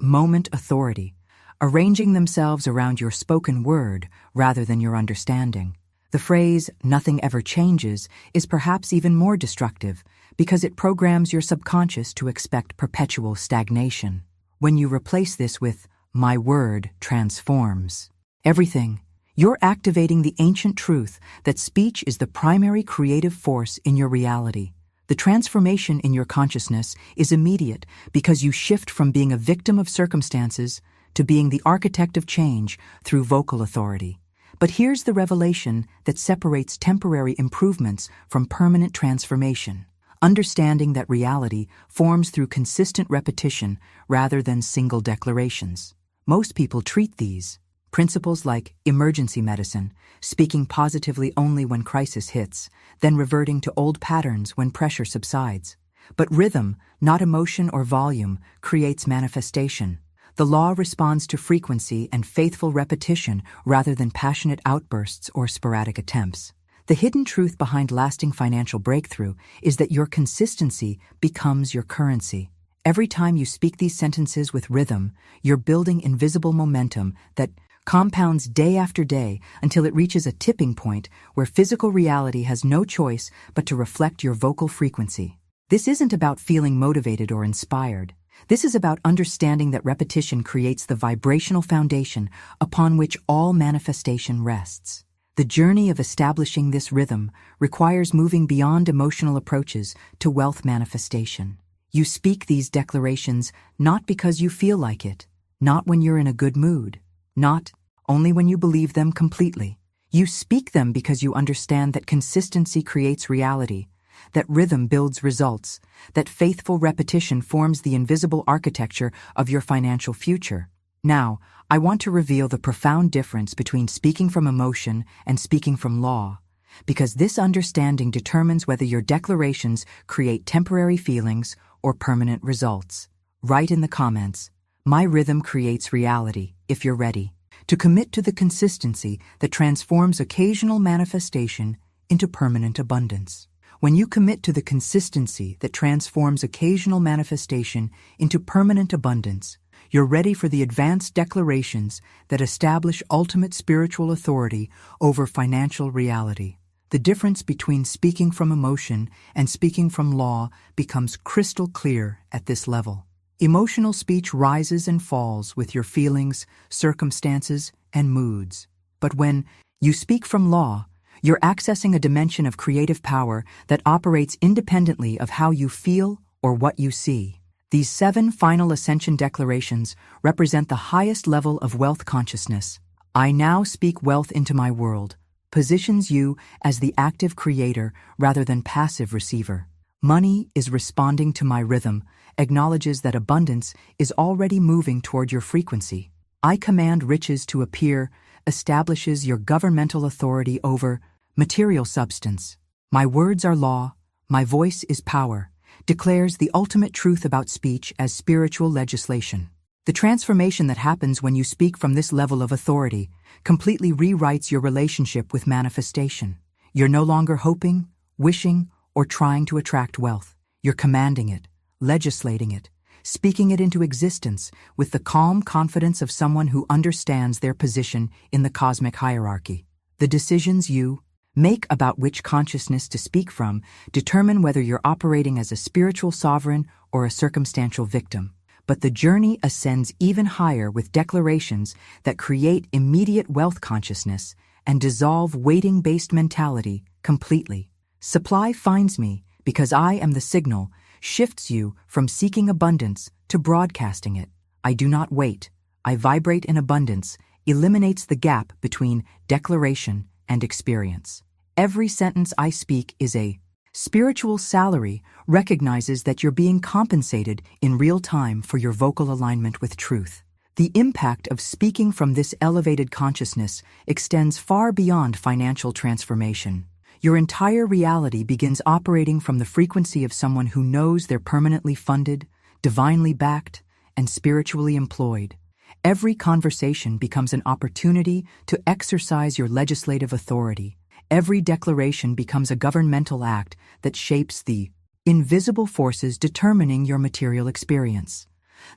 moment authority, arranging themselves around your spoken word rather than your understanding. The phrase, "nothing ever changes," is perhaps even more destructive because it programs your subconscious to expect perpetual stagnation. When you replace this with, "My word transforms everything," you're activating the ancient truth that speech is the primary creative force in your reality. The transformation in your consciousness is immediate because you shift from being a victim of circumstances to being the architect of change through vocal authority. But here's the revelation that separates temporary improvements from permanent transformation. Understanding that reality forms through consistent repetition rather than single declarations. Most people treat these principles like emergency medicine, speaking positively only when crisis hits, then reverting to old patterns when pressure subsides. But rhythm, not emotion or volume, creates manifestation. The law responds to frequency and faithful repetition rather than passionate outbursts or sporadic attempts. The hidden truth behind lasting financial breakthrough is that your consistency becomes your currency. Every time you speak these sentences with rhythm, you're building invisible momentum that compounds day after day until it reaches a tipping point where physical reality has no choice but to reflect your vocal frequency. This isn't about feeling motivated or inspired. This is about understanding that repetition creates the vibrational foundation upon which all manifestation rests. The journey of establishing this rhythm requires moving beyond emotional approaches to wealth manifestation. You speak these declarations not because you feel like it, not when you're in a good mood, not only when you believe them completely. You speak them because you understand that consistency creates reality, that rhythm builds results, that faithful repetition forms the invisible architecture of your financial future. Now, I want to reveal the profound difference between speaking from emotion and speaking from law, because this understanding determines whether your declarations create temporary feelings or permanent results. Write in the comments, "My rhythm creates reality," if you're ready to commit to the consistency that transforms occasional manifestation into permanent abundance. When you commit to the consistency that transforms occasional manifestation into permanent abundance, you're ready for the advanced declarations that establish ultimate spiritual authority over financial reality. The difference between speaking from emotion and speaking from law becomes crystal clear at this level. Emotional speech rises and falls with your feelings, circumstances, and moods. But when you speak from law, you're accessing a dimension of creative power that operates independently of how you feel or what you see. These 7 final ascension declarations represent the highest level of wealth consciousness. "I now speak wealth into my world," positions you as the active creator rather than passive receiver. "Money is responding to my rhythm," acknowledges that abundance is already moving toward your frequency. "I command riches to appear," establishes your governmental authority over material substance. "My words are law, my voice is power," declares the ultimate truth about speech as spiritual legislation. The transformation that happens when you speak from this level of authority completely rewrites your relationship with manifestation. You're no longer hoping, wishing, or trying to attract wealth. You're commanding it, legislating it, speaking it into existence with the calm confidence of someone who understands their position in the cosmic hierarchy. The decisions you make about which consciousness to speak from determine whether you're operating as a spiritual sovereign or a circumstantial victim. But the journey ascends even higher with declarations that create immediate wealth consciousness and dissolve waiting-based mentality completely. "Supply finds me because I am the signal," shifts you from seeking abundance to broadcasting it. "I do not wait, I vibrate in abundance," eliminates the gap between declaration and experience. "Every sentence I speak is a spiritual salary," recognizes that you're being compensated in real time for your vocal alignment with truth. The impact of speaking from this elevated consciousness extends far beyond financial transformation. Your entire reality begins operating from the frequency of someone who knows they're permanently funded, divinely backed, and spiritually employed. Every conversation becomes an opportunity to exercise your legislative authority. Every declaration becomes a governmental act that shapes the invisible forces determining your material experience.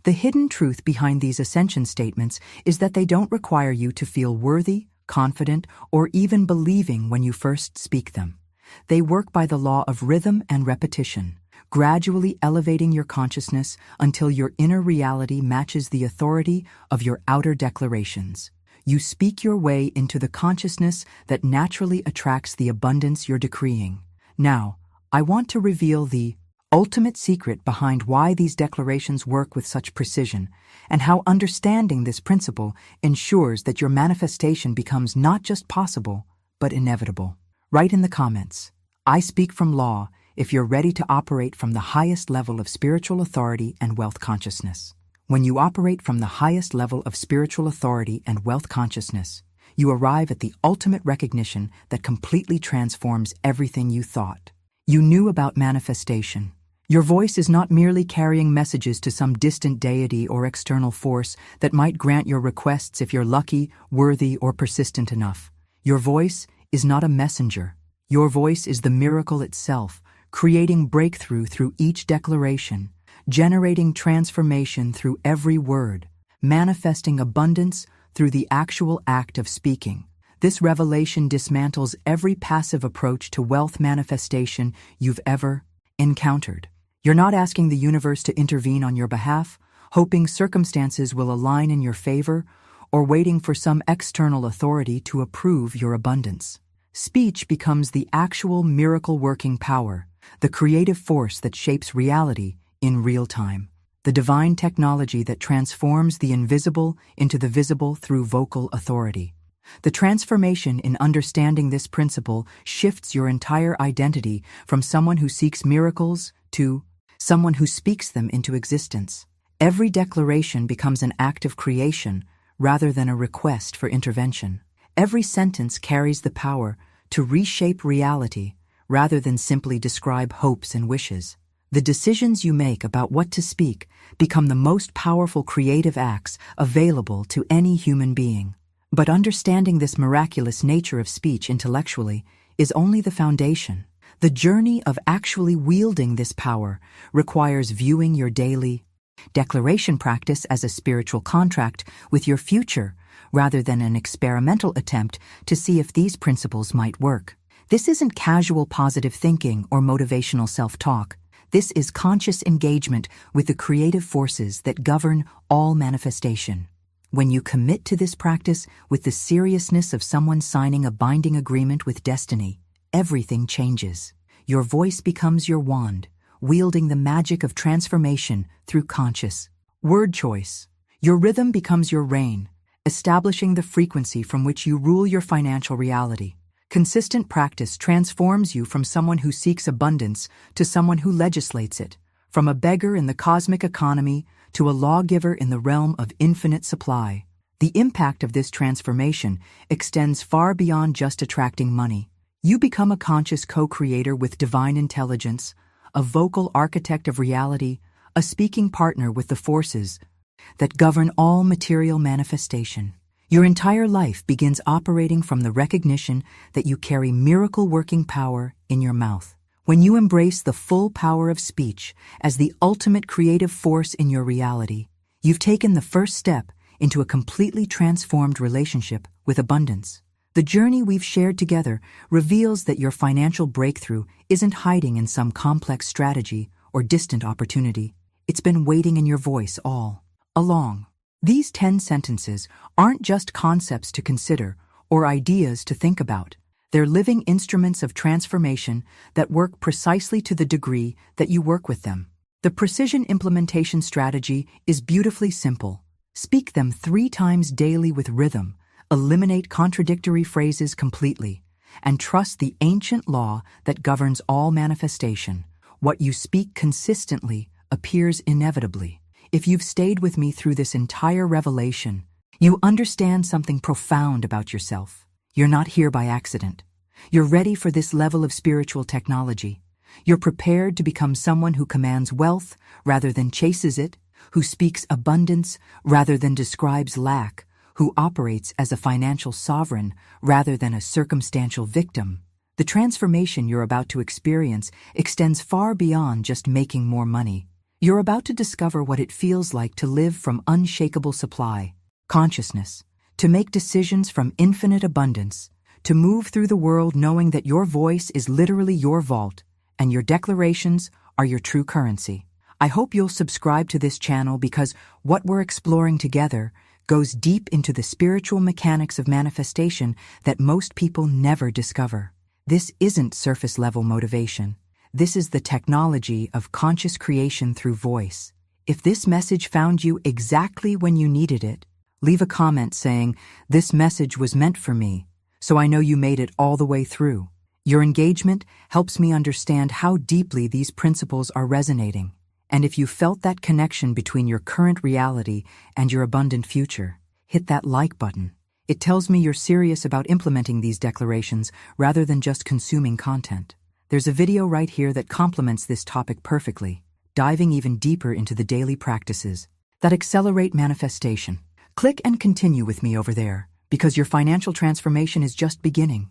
The hidden truth behind these ascension statements is that they don't require you to feel worthy, confident, or even believing when you first speak them. They work by the law of rhythm and repetition, gradually elevating your consciousness until your inner reality matches the authority of your outer declarations. You speak your way into the consciousness that naturally attracts the abundance you're decreeing. Now, I want to reveal the ultimate secret behind why these declarations work with such precision, and how understanding this principle ensures that your manifestation becomes not just possible, but inevitable. Write in the comments, "I speak from law," if you're ready to operate from the highest level of spiritual authority and wealth consciousness. When you operate from the highest level of spiritual authority and wealth consciousness, you arrive at the ultimate recognition that completely transforms everything you thought you knew about manifestation. Your voice is not merely carrying messages to some distant deity or external force that might grant your requests if you're lucky, worthy, or persistent enough. Your voice is not a messenger. Your voice is the miracle itself, creating breakthrough through each declaration, generating transformation through every word, manifesting abundance through the actual act of speaking. This revelation dismantles every passive approach to wealth manifestation you've ever encountered. You're not asking the universe to intervene on your behalf, hoping circumstances will align in your favor, or waiting for some external authority to approve your abundance. Speech becomes the actual miracle-working power, the creative force that shapes reality in real time, the divine technology that transforms the invisible into the visible through vocal authority. The transformation in understanding this principle shifts your entire identity from someone who seeks miracles to someone who speaks them into existence. Every declaration becomes an act of creation rather than a request for intervention. Every sentence carries the power to reshape reality rather than simply describe hopes and wishes. The decisions you make about what to speak become the most powerful creative acts available to any human being. But understanding this miraculous nature of speech intellectually is only the foundation. The journey of actually wielding this power requires viewing your daily declaration practice as a spiritual contract with your future rather than an experimental attempt to see if these principles might work. This isn't casual positive thinking or motivational self-talk. This is conscious engagement with the creative forces that govern all manifestation. When you commit to this practice with the seriousness of someone signing a binding agreement with destiny, everything changes. Your voice becomes your wand, wielding the magic of transformation through conscious word choice. Your rhythm becomes your reign, establishing the frequency from which you rule your financial reality. Consistent practice transforms you from someone who seeks abundance to someone who legislates it, from a beggar in the cosmic economy to a lawgiver in the realm of infinite supply. The impact of this transformation extends far beyond just attracting money. You become a conscious co-creator with divine intelligence, a vocal architect of reality, a speaking partner with the forces that govern all material manifestation. Your entire life begins operating from the recognition that you carry miracle-working power in your mouth. When you embrace the full power of speech as the ultimate creative force in your reality, you've taken the first step into a completely transformed relationship with abundance. The journey we've shared together reveals that your financial breakthrough isn't hiding in some complex strategy or distant opportunity. It's been waiting in your voice all along. These 10 sentences aren't just concepts to consider or ideas to think about. They're living instruments of transformation that work precisely to the degree that you work with them. The precision implementation strategy is beautifully simple. Speak them 3 times daily with rhythm, eliminate contradictory phrases completely, and trust the ancient law that governs all manifestation. What you speak consistently appears inevitably. If you've stayed with me through this entire revelation, you understand something profound about yourself. You're not here by accident. You're ready for this level of spiritual technology. You're prepared to become someone who commands wealth rather than chases it, who speaks abundance rather than describes lack, who operates as a financial sovereign rather than a circumstantial victim. The transformation you're about to experience extends far beyond just making more money. You're about to discover what it feels like to live from unshakable supply, consciousness, to make decisions from infinite abundance, to move through the world knowing that your voice is literally your vault and your declarations are your true currency. I hope you'll subscribe to this channel because what we're exploring together goes deep into the spiritual mechanics of manifestation that most people never discover. This isn't surface-level motivation. This is the technology of conscious creation through voice. If this message found you exactly when you needed it, leave a comment saying, "This message was meant for me," so I know you made it all the way through. Your engagement helps me understand how deeply these principles are resonating. And if you felt that connection between your current reality and your abundant future, hit that like button. It tells me you're serious about implementing these declarations rather than just consuming content. There's a video right here that complements this topic perfectly, diving even deeper into the daily practices that accelerate manifestation. Click and continue with me over there, because your financial transformation is just beginning.